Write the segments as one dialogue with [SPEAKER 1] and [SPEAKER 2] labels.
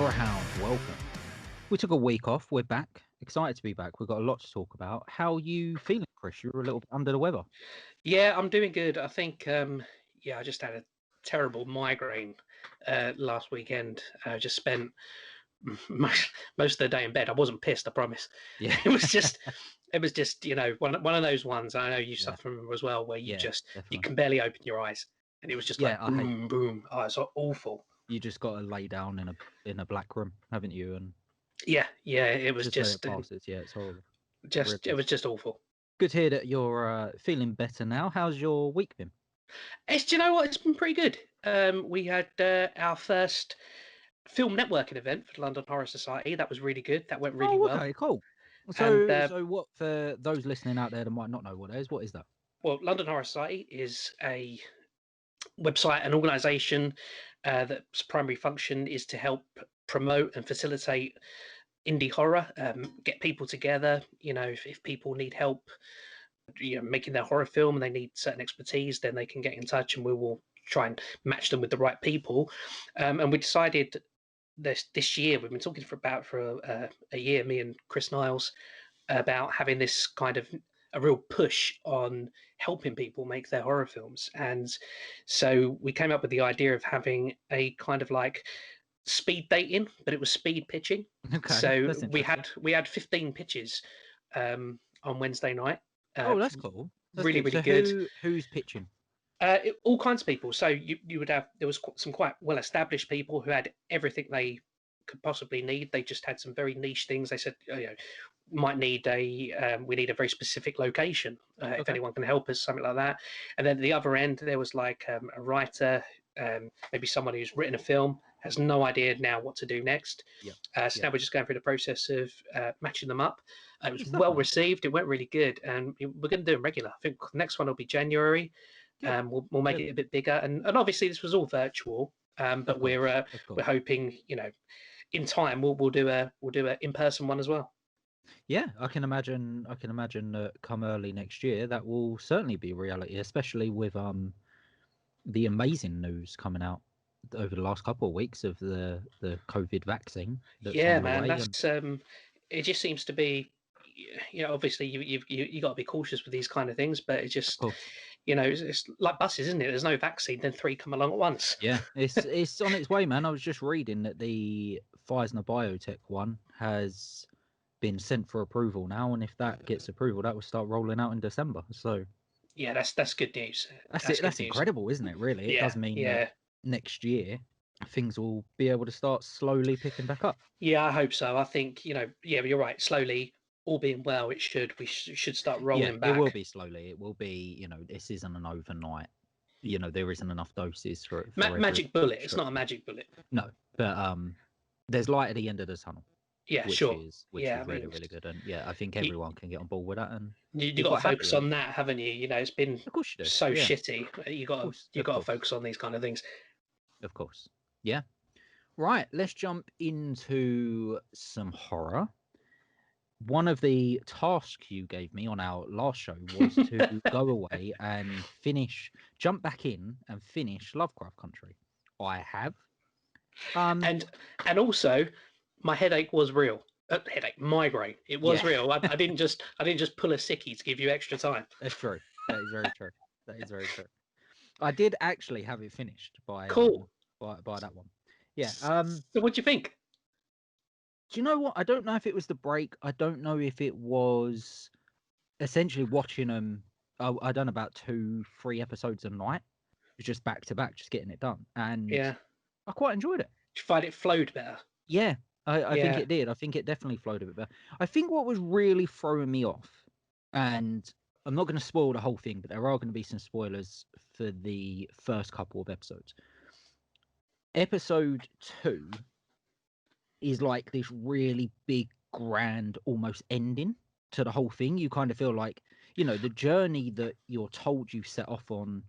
[SPEAKER 1] Horror Hounds, welcome. We took a week off. We're back. Excited to be back. We've got a lot to talk about. How are you feeling, Chris? You're a little bit under the weather.
[SPEAKER 2] Yeah, I'm doing good. I think, I just had a terrible migraine last weekend. I just spent most of the day in bed. I wasn't pissed, I promise.
[SPEAKER 1] Yeah.
[SPEAKER 2] It was just, one of those ones. I know you
[SPEAKER 1] Yeah.
[SPEAKER 2] suffer from as well, where you
[SPEAKER 1] definitely.
[SPEAKER 2] can barely open your eyes, and it was just like boom, boom. Oh, it's awful.
[SPEAKER 1] You just got to lay down in a black room, haven't you? And
[SPEAKER 2] yeah, it was
[SPEAKER 1] just let it pass. It's horrible.
[SPEAKER 2] It was just awful.
[SPEAKER 1] Good to hear that you're feeling better now. How's your week been?
[SPEAKER 2] Do you know what? It's been pretty good. We had our first film networking event for the London Horror Society. That was really good. That went really well.
[SPEAKER 1] Okay, cool. So what, for those listening out there that might not know what it is, what is that?
[SPEAKER 2] Well, London Horror Society is a website, an organisation that's primary function is to help promote and facilitate indie horror, get people together. If people need help, making their horror film and they need certain expertise, then they can get in touch and we will try and match them with the right people. And we decided this year, we've been talking for a year, me and Chris Niles, about having this kind of a real push on helping people make their horror films. And so we came up with the idea of having a kind of like speed dating, but it was speed pitching.
[SPEAKER 1] Okay,
[SPEAKER 2] so we had 15 pitches on Wednesday night.
[SPEAKER 1] That's cool. That's
[SPEAKER 2] really
[SPEAKER 1] good.
[SPEAKER 2] good.
[SPEAKER 1] Who's pitching?
[SPEAKER 2] All kinds of people. So you would have, there was some quite well established people who had everything they could possibly need. They just had some very niche things. They said, we need a very specific location. If anyone can help us, something like that. And then at the other end, there was like a writer, maybe someone who's written a film, has no idea now what to do next. Now we're just going through the process of matching them up. It was well received. It went really good, and we're going to do them regular. I think the next one will be January. We'll make it a bit bigger, and obviously this was all virtual, but we're hoping, in time we'll do a in-person one as well.
[SPEAKER 1] Yeah, I can imagine that come early next year that will certainly be reality, especially with the amazing news coming out over the last couple of weeks of the COVID vaccine.
[SPEAKER 2] That's it just seems to be, obviously you got to be cautious with these kind of things, but it just, it's like buses, isn't it? There's no vaccine, then 3 come along at once.
[SPEAKER 1] Yeah, it's on its way, man. I was just reading that the Pfizer Biotech one has been sent for approval now, and if that gets approval, that will start rolling out in December. So
[SPEAKER 2] yeah, that's good news.
[SPEAKER 1] That's incredible, isn't it? Really, it does mean that next year things will be able to start slowly picking back up.
[SPEAKER 2] Yeah, I hope so. I think, you're right. Slowly, all being well, we should start rolling back.
[SPEAKER 1] It will be slowly. It will be, this isn't an overnight. There isn't enough doses for
[SPEAKER 2] magic bullet. It's not a magic bullet.
[SPEAKER 1] No, but there's light at the end of the tunnel.
[SPEAKER 2] Yeah,
[SPEAKER 1] which
[SPEAKER 2] sure.
[SPEAKER 1] Is really, really good, and I think everyone can get on board with that. And
[SPEAKER 2] you got to focus on that, haven't you? It's been so shitty. You got to focus on these kind of things.
[SPEAKER 1] Of course, yeah. Right, let's jump into some horror. One of the tasks you gave me on our last show was to go away and jump back in and finish Lovecraft Country. I have,
[SPEAKER 2] and also, my headache was real. Migraine. It was real. I didn't just pull a sickie to give you extra time.
[SPEAKER 1] That's true. That is very true. That is very true. I did actually have it finished by that one. Yeah.
[SPEAKER 2] So what do you think?
[SPEAKER 1] Do you know what? I don't know if it was the break. I don't know if it was essentially watching them. I done about 2-3 episodes a night. It was just back to back, just getting it done. And I quite enjoyed it.
[SPEAKER 2] Did you find it flowed better?
[SPEAKER 1] Yeah, I think it did. I think it definitely flowed a bit better. I think what was really throwing me off, and I'm not going to spoil the whole thing, but there are going to be some spoilers for the first couple of episodes. Episode 2 is like this really big, grand, almost ending to the whole thing. You kind of feel like, the journey that you're told you set off on.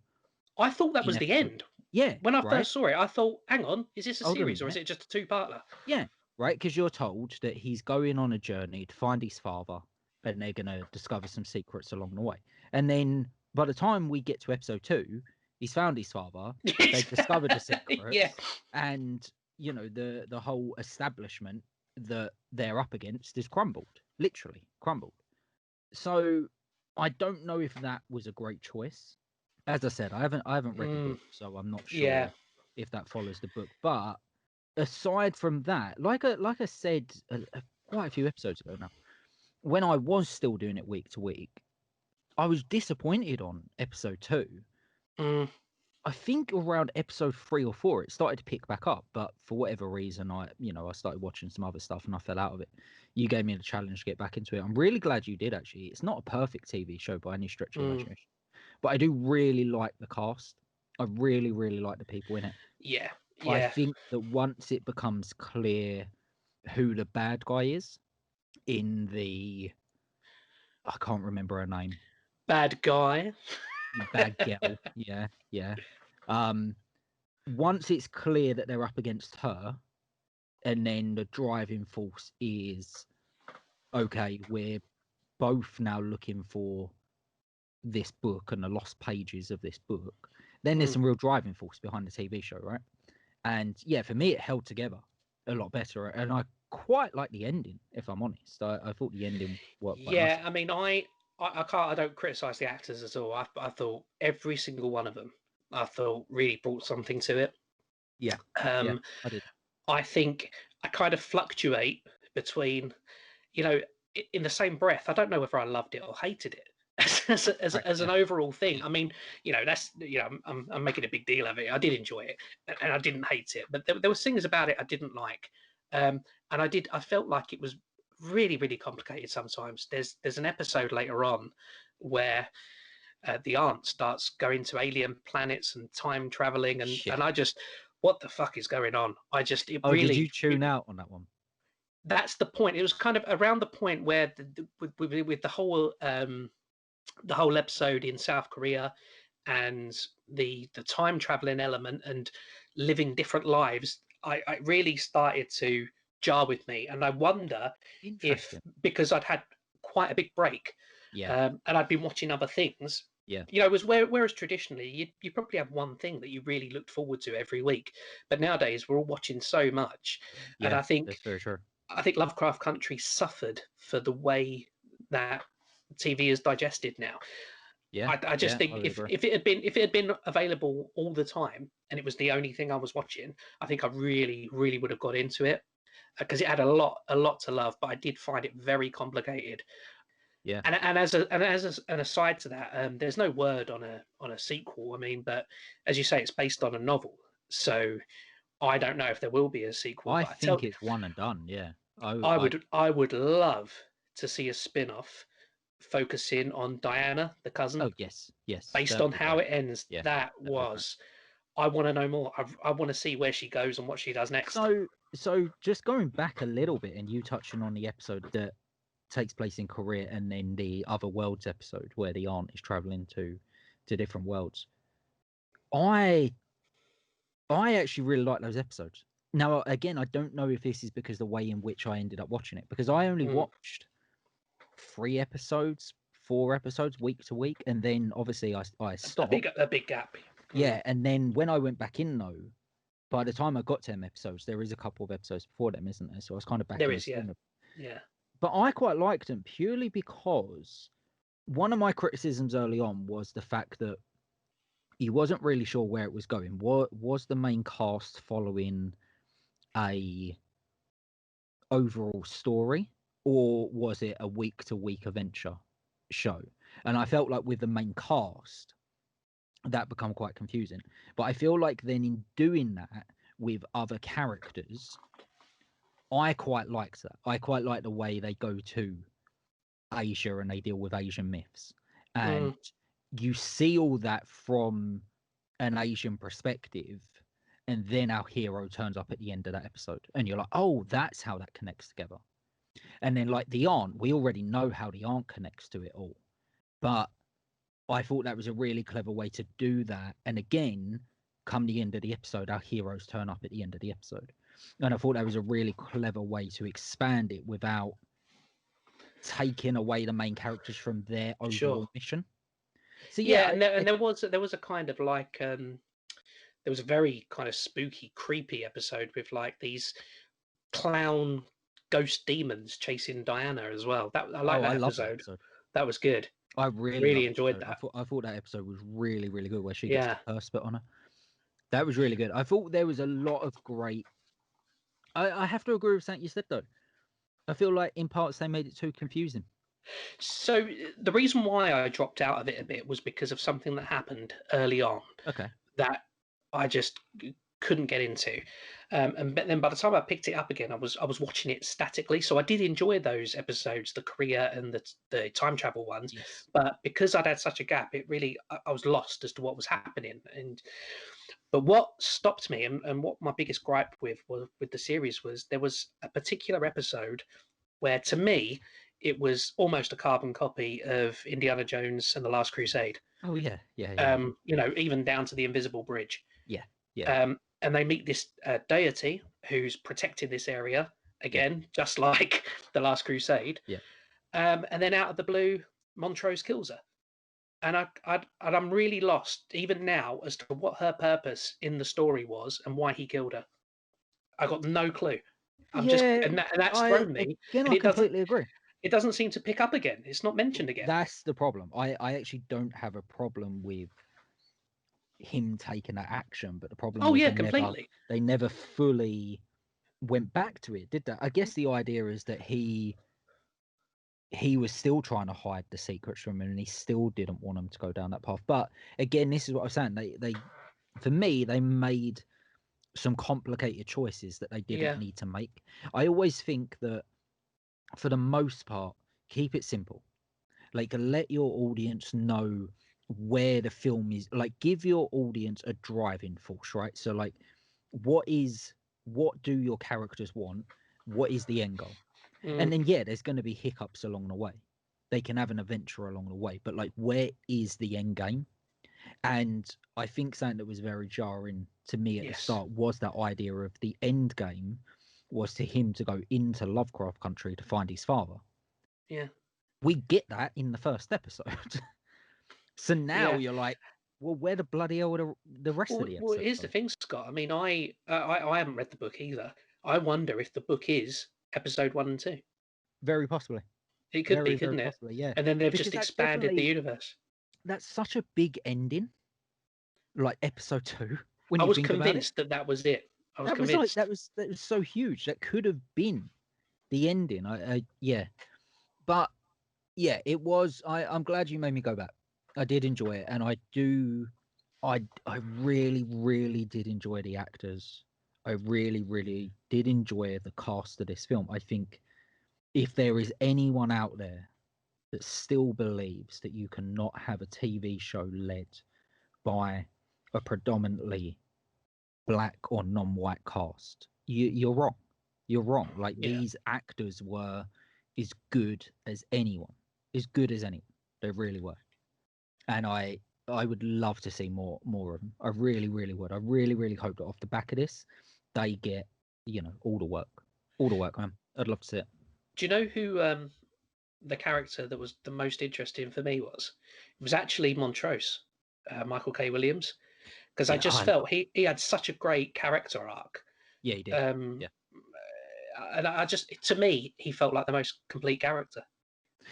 [SPEAKER 2] I thought that was the end.
[SPEAKER 1] Yeah.
[SPEAKER 2] When I first saw it, I thought, hang on, is this a series or is it just a 2-parter?
[SPEAKER 1] Yeah, right, because you're told that he's going on a journey to find his father, and they're going to discover some secrets along the way. And then by the time we get to episode 2, he's found his father, they've discovered the secrets, and you know, the whole establishment that they're up against is crumbled, literally crumbled. So I don't know if that was a great choice. As I said, I haven't read the book, so I'm not sure
[SPEAKER 2] Yeah.
[SPEAKER 1] if that follows the book. But aside from that, like I said quite a few episodes ago now, when I was still doing it week to week, I was disappointed on episode 2. I think around episode 3 or 4, it started to pick back up, but for whatever reason, I started watching some other stuff and I fell out of it. You gave me the challenge to get back into it. I'm really glad you did, actually. It's not a perfect TV show by any stretch of the imagination, but I do really like the cast. I really, really like the people in it.
[SPEAKER 2] Yeah.
[SPEAKER 1] I think that once it becomes clear who the bad guy is in I can't remember her name.
[SPEAKER 2] Bad guy.
[SPEAKER 1] Bad girl. Yeah. Once it's clear that they're up against her, and then the driving force is, okay, we're both now looking for this book and the lost pages of this book, then there's some real driving force behind the TV show, right? And yeah, for me, it held together a lot better. And I quite like the ending, if I'm honest. I thought the ending worked quite nicely.
[SPEAKER 2] I mean, I don't criticize the actors at all. I thought every single one of them, I thought really brought something to it.
[SPEAKER 1] Yeah,
[SPEAKER 2] I
[SPEAKER 1] did.
[SPEAKER 2] I think I kind of fluctuate between, in the same breath. I don't know whether I loved it or hated it. As an overall thing, I mean, that's I'm making a big deal of it. I did enjoy it, and I didn't hate it, but there were things about it I didn't like, and I felt like it was really, really complicated sometimes. There's an episode later on where the aunt starts going to alien planets and time traveling, and I just, what the fuck is going on?
[SPEAKER 1] Did you tune out on that one?
[SPEAKER 2] That's the point. It was kind of around the point where with the whole episode in South Korea and the time traveling element and living different lives, I really started to jar with me, and I wonder if, because I'd had quite a big break, and I'd been watching other things. It was whereas traditionally you probably have one thing that you really looked forward to every week, but nowadays we're all watching so much, and I think
[SPEAKER 1] that's very true.
[SPEAKER 2] I think Lovecraft Country suffered for the way that TV is digested now. I just think if it had been available all the time and it was the only thing I was watching, I think I really, really would have got into it, because it had a lot to love, but I did find it very complicated.
[SPEAKER 1] Yeah.
[SPEAKER 2] And as an aside to that, there's no word on a sequel. I mean, but as you say, it's based on a novel, so I don't know if there will be a sequel.
[SPEAKER 1] I think it's one and done. Yeah.
[SPEAKER 2] I would love to see a spin-off focusing on Diana, the cousin.
[SPEAKER 1] Oh yes.
[SPEAKER 2] Based on how it ends, I want to know more. I want to see where she goes and what she does next.
[SPEAKER 1] So just going back a little bit, and you touching on the episode that takes place in Korea, and then the Other Worlds episode where the aunt is traveling to different worlds. I actually really like those episodes. Now, again, I don't know if this is because the way in which I ended up watching it, because I only watched 3 episodes, 4 episodes week to week, and then obviously I stopped.
[SPEAKER 2] A big gap.
[SPEAKER 1] Yeah, and then when I went back in though, by the time I got 10 episodes, there is a couple of episodes before them, isn't there? So I was kind of back.
[SPEAKER 2] There is, yeah.
[SPEAKER 1] But I quite liked them purely because one of my criticisms early on was the fact that he wasn't really sure where it was going. What was the main cast following a overall story, or was it a week to week adventure show? And I felt like with the main cast, that become quite confusing. But I feel like then in doing that with other characters, I quite liked that. I quite like the way they go to Asia and they deal with Asian myths. And you see all that from an Asian perspective, and then our hero turns up at the end of that episode. And you're like, oh, that's how that connects together. And then like the aunt, we already know how the aunt connects to it all. But I thought that was a really clever way to do that. And again, come the end of the episode, our heroes turn up at the end of the episode. And I thought that was a really clever way to expand it without taking away the main characters from their overall mission. So
[SPEAKER 2] and there was a kind of like there was a very kind of spooky, creepy episode with like these clown ghost demons chasing Diana as well. I like that
[SPEAKER 1] I love that
[SPEAKER 2] episode.
[SPEAKER 1] episode.
[SPEAKER 2] That was good.
[SPEAKER 1] I really
[SPEAKER 2] Really
[SPEAKER 1] loved
[SPEAKER 2] enjoyed
[SPEAKER 1] that.
[SPEAKER 2] that.
[SPEAKER 1] I thought that episode was really, really good where she gets
[SPEAKER 2] Yeah.
[SPEAKER 1] the curse put on her. That was really good. I thought there was a lot of great. I have to agree with something you said though. I feel like in parts they made it too confusing.
[SPEAKER 2] So the reason why I dropped out of it a bit was because of something that happened early on
[SPEAKER 1] Okay.
[SPEAKER 2] that I just couldn't get into. And then by the time I picked it up again, I was watching it statically. So I did enjoy those episodes, the Korea and the time travel ones.
[SPEAKER 1] Yes.
[SPEAKER 2] But because I'd had such a gap, it really I was lost as to what was happening. But what stopped me and what my biggest gripe with the series was there was a particular episode where to me it was almost a carbon copy of Indiana Jones and the Last Crusade.
[SPEAKER 1] Oh yeah, yeah.
[SPEAKER 2] You know, even down to the invisible bridge.
[SPEAKER 1] Yeah, yeah.
[SPEAKER 2] And they meet this deity who's protecting this area again, just like the Last Crusade.
[SPEAKER 1] Yeah.
[SPEAKER 2] And then out of the blue, Montrose kills her, and I'm really lost even now as to what her purpose in the story was and why he killed her. I got no clue. I'm just and that's thrown me.
[SPEAKER 1] Again,
[SPEAKER 2] And
[SPEAKER 1] I completely agree.
[SPEAKER 2] It doesn't seem to pick up again. It's not mentioned again.
[SPEAKER 1] That's the problem. I actually don't have a problem with him taking that action, but the problem was
[SPEAKER 2] completely.
[SPEAKER 1] They never fully went back to it, did they? I guess the idea is that he was still trying to hide the secrets from him and he still didn't want him to go down that path. But again, this is what I was saying. They for me, they made some complicated choices that they didn't need to make. I always think that for the most part, keep it simple. Like, let your audience know where the film is. Like, give your audience a driving force, right? So, like, what do your characters want? What is the end goal? And then, yeah, there's going to be hiccups along the way. They can have an adventure along the way, but like, where is the end game? And I think something that was very jarring to me at the start was that idea of the end game was to him to go into Lovecraft Country to find his father.
[SPEAKER 2] Yeah.
[SPEAKER 1] We get that in the first episode. So now you're like, well, where the bloody hell are the rest of the episodes?
[SPEAKER 2] Well, here's the thing, Scott. I mean, I haven't read the book either. I wonder if the book is episode 1 and 2.
[SPEAKER 1] Very possibly.
[SPEAKER 2] It could be, couldn't it?
[SPEAKER 1] Possibly, yeah.
[SPEAKER 2] And then they've just expanded the universe.
[SPEAKER 1] That's such a big ending. Like episode 2.
[SPEAKER 2] I was convinced that was it. I was convinced.
[SPEAKER 1] That was so huge. That could have been the ending. Yeah. But yeah, it was. I'm glad you made me go back. I did enjoy it, and I really, really did enjoy the actors. I really, really did enjoy the cast of this film. I think if there is anyone out there that still believes that you cannot have a TV show led by a predominantly black or non-white cast, you're wrong. You're wrong. Like, these actors were as good as anyone. They really were. And I would love to see more of them. I really, really would. I really, really hope that off the back of this, they get, all the work, man. I'd love to see it.
[SPEAKER 2] Do you know who the character that was the most interesting for me was? It was actually Montrose, Michael K. Williams, because I just felt he had such a great character arc.
[SPEAKER 1] Yeah, he did.
[SPEAKER 2] And I just, to me, he felt like the most complete character.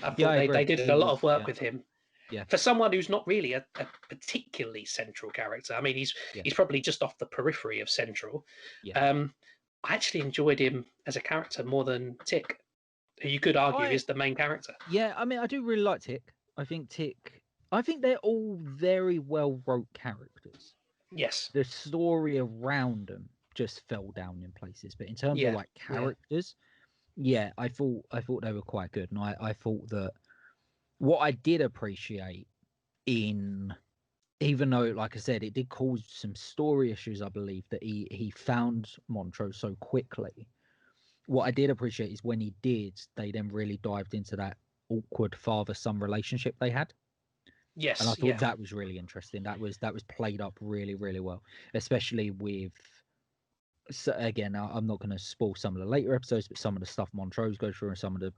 [SPEAKER 2] I thought they did a lot of work with him.
[SPEAKER 1] Yeah.
[SPEAKER 2] For someone who's not really a particularly central character. I mean, he's probably just off the periphery of central.
[SPEAKER 1] Yeah.
[SPEAKER 2] I actually enjoyed him as a character more than Tick, who you could argue is the main character.
[SPEAKER 1] Yeah, I mean, I do really like Tick. I think they're all very well wrote characters.
[SPEAKER 2] Yes.
[SPEAKER 1] The story around them just fell down in places, but in terms of like characters, I thought they were quite good, and I thought that what I did appreciate even though, like I said, it did cause some story issues, I believe, that he found Montrose so quickly. What I did appreciate is when he did, they then really dived into that awkward father-son relationship they had.
[SPEAKER 2] Yes,
[SPEAKER 1] and I thought that was really interesting. That was played up really, really well, especially with. So again, I'm not going to spoil some of the later episodes, but some of the stuff Montrose goes through and some of the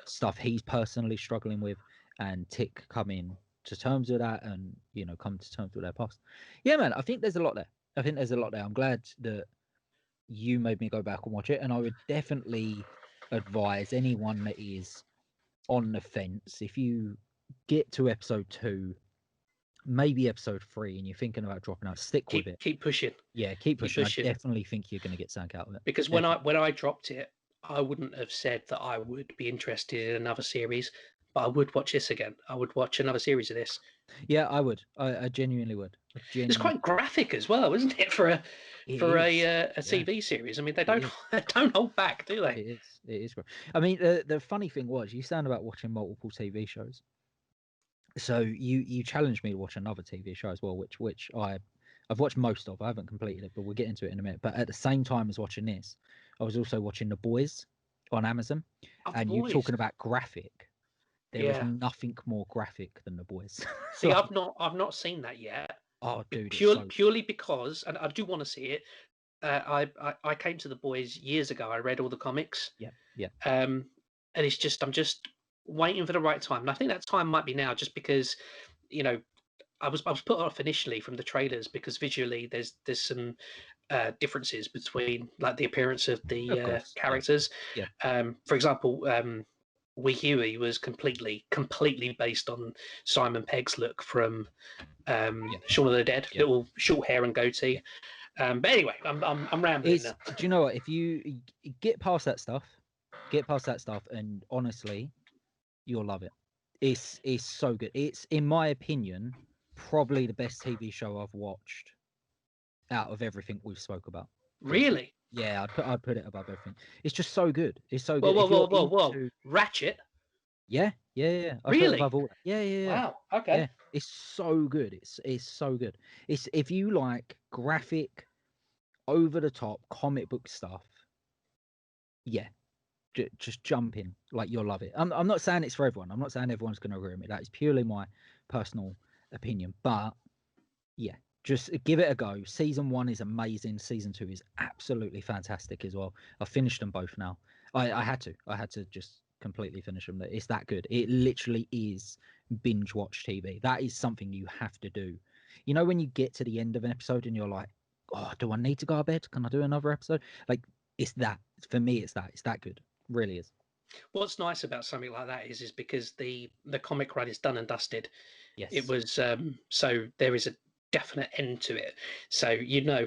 [SPEAKER 1] stuff he's personally struggling with, and Tick coming to terms with that and come to terms with their past. Yeah, man, I think there's a lot there. I'm glad that you made me go back and watch it, and I would definitely advise anyone that is on the fence, if you get to episode 2, maybe episode 3, and you're thinking about dropping out, stick with it.
[SPEAKER 2] Keep pushing.
[SPEAKER 1] Yeah, keep pushing. I definitely think you're going to get something out of it.
[SPEAKER 2] Because when I dropped it, I wouldn't have said that I would be interested in another series, but I would watch this again. I would watch another series of this.
[SPEAKER 1] Yeah, I would. I genuinely would.
[SPEAKER 2] It's quite graphic as well, isn't it, for a TV series? I mean, they don't hold back, do they?
[SPEAKER 1] It is. I mean, the funny thing was, you sound about watching multiple TV shows. So you challenged me to watch another TV show as well, which I've watched most of. I haven't completed it, but we'll get into it in a minute. But at the same time as watching this, I was also watching The Boys on Amazon. And you talking about graphic. There is nothing more graphic than The Boys.
[SPEAKER 2] See, I've not seen that yet.
[SPEAKER 1] Oh, dude,
[SPEAKER 2] purely because, and I do want to see it. I came to The Boys years ago. I read all the comics.
[SPEAKER 1] Yeah.
[SPEAKER 2] And it's just I'm just waiting for the right time, and I think that time might be now. Just because, I was put off initially from the trailers because visually there's some differences between like the appearance of the characters.
[SPEAKER 1] Yeah.
[SPEAKER 2] For example, Wee Huey was completely based on Simon Pegg's look from Shaun of the Dead, little short hair and goatee. But anyway, I'm rambling now.
[SPEAKER 1] Do you know what? If you get past that stuff, and honestly, you'll love it. It's so good. It's, in my opinion, probably the best TV show I've watched out of everything we've spoke about.
[SPEAKER 2] Really?
[SPEAKER 1] Yeah, I'd put it above everything. It's just so good. It's so good.
[SPEAKER 2] Whoa. Ratchet?
[SPEAKER 1] Yeah.
[SPEAKER 2] Really?
[SPEAKER 1] Put it above all that. Yeah.
[SPEAKER 2] Wow. Okay.
[SPEAKER 1] Yeah, it's so good. It's so good. It's, if you like graphic, over the top comic book stuff, yeah, just jump in. Like, you'll love it. I'm not saying it's for everyone. I'm not saying everyone's going to agree with me. That is purely my personal opinion. But yeah, just give it a go. Season 1 is amazing. Season 2 is absolutely fantastic as well. I've finished them both now. I had to just completely finish them. It's that good. It literally is binge watch TV. That is something you have to do. When you get to the end of an episode and you're like, oh, do I need to go to bed? Can I do another episode? Like, it's that. For me, it's that good. It really is.
[SPEAKER 2] What's nice about something like that is because the comic run is done and dusted.
[SPEAKER 1] Yes.
[SPEAKER 2] It was so there is a definite end to it. So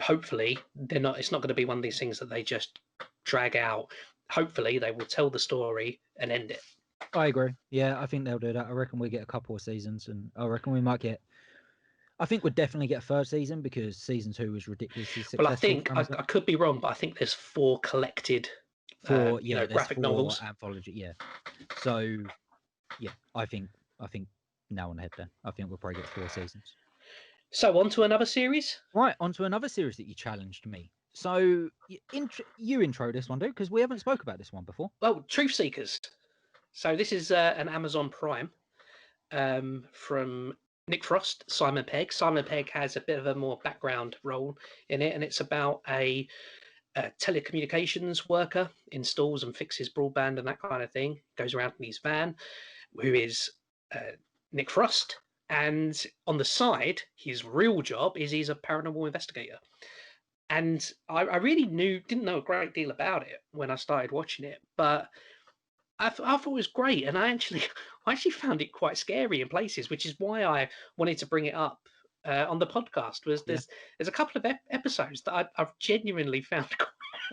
[SPEAKER 2] hopefully it's not going to be one of these things that they just drag out. Hopefully they will tell the story and end it.
[SPEAKER 1] I agree. Yeah, I think they'll do that. I reckon we get a couple of seasons, and I reckon we might get. I think we'll definitely get a third season because season 2 was ridiculously successful.
[SPEAKER 2] Well, I think I could be wrong, but I think there's 4 collected. Graphic novels,
[SPEAKER 1] anthology. Yeah. So, yeah, I think now on the head there. I think we'll probably get 4 seasons.
[SPEAKER 2] So on to another series.
[SPEAKER 1] Right, on to another series that you challenged me. So you intro this one, dude, because we haven't spoke about this one before.
[SPEAKER 2] Well, Truth Seekers. So this is an Amazon Prime from Nick Frost, Simon Pegg. Simon Pegg has a bit of a more background role in it, and it's about a telecommunications worker, installs and fixes broadband and that kind of thing. Goes around in his van, who is Nick Frost. And on the side, his real job is he's a paranormal investigator. And I really didn't know a great deal about it when I started watching it, but I thought it was great. And I actually found it quite scary in places, which is why I wanted to bring it up on the podcast. There's a couple of episodes that I've genuinely found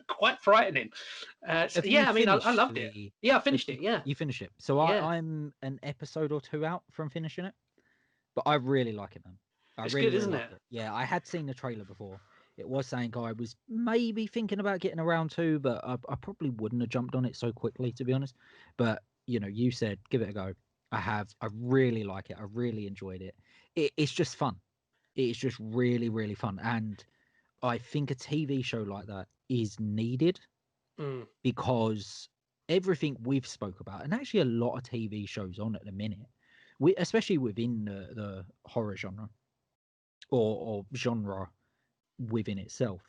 [SPEAKER 2] quite frightening. I loved it. Yeah, I finished it. Yeah,
[SPEAKER 1] you finished it. So I'm an episode or 2 out from finishing it, but I really like it, man.
[SPEAKER 2] It's really good, isn't it?
[SPEAKER 1] Yeah, I had seen the trailer before. It was saying I was maybe thinking about getting around to, but I probably wouldn't have jumped on it so quickly, to be honest. But you said give it a go. I really like it. I really enjoyed it. It's just fun. It's just really, really fun. And I think a TV show like that is needed because everything we've spoke about, and actually a lot of TV shows on at the minute, especially within the horror genre or genre within itself,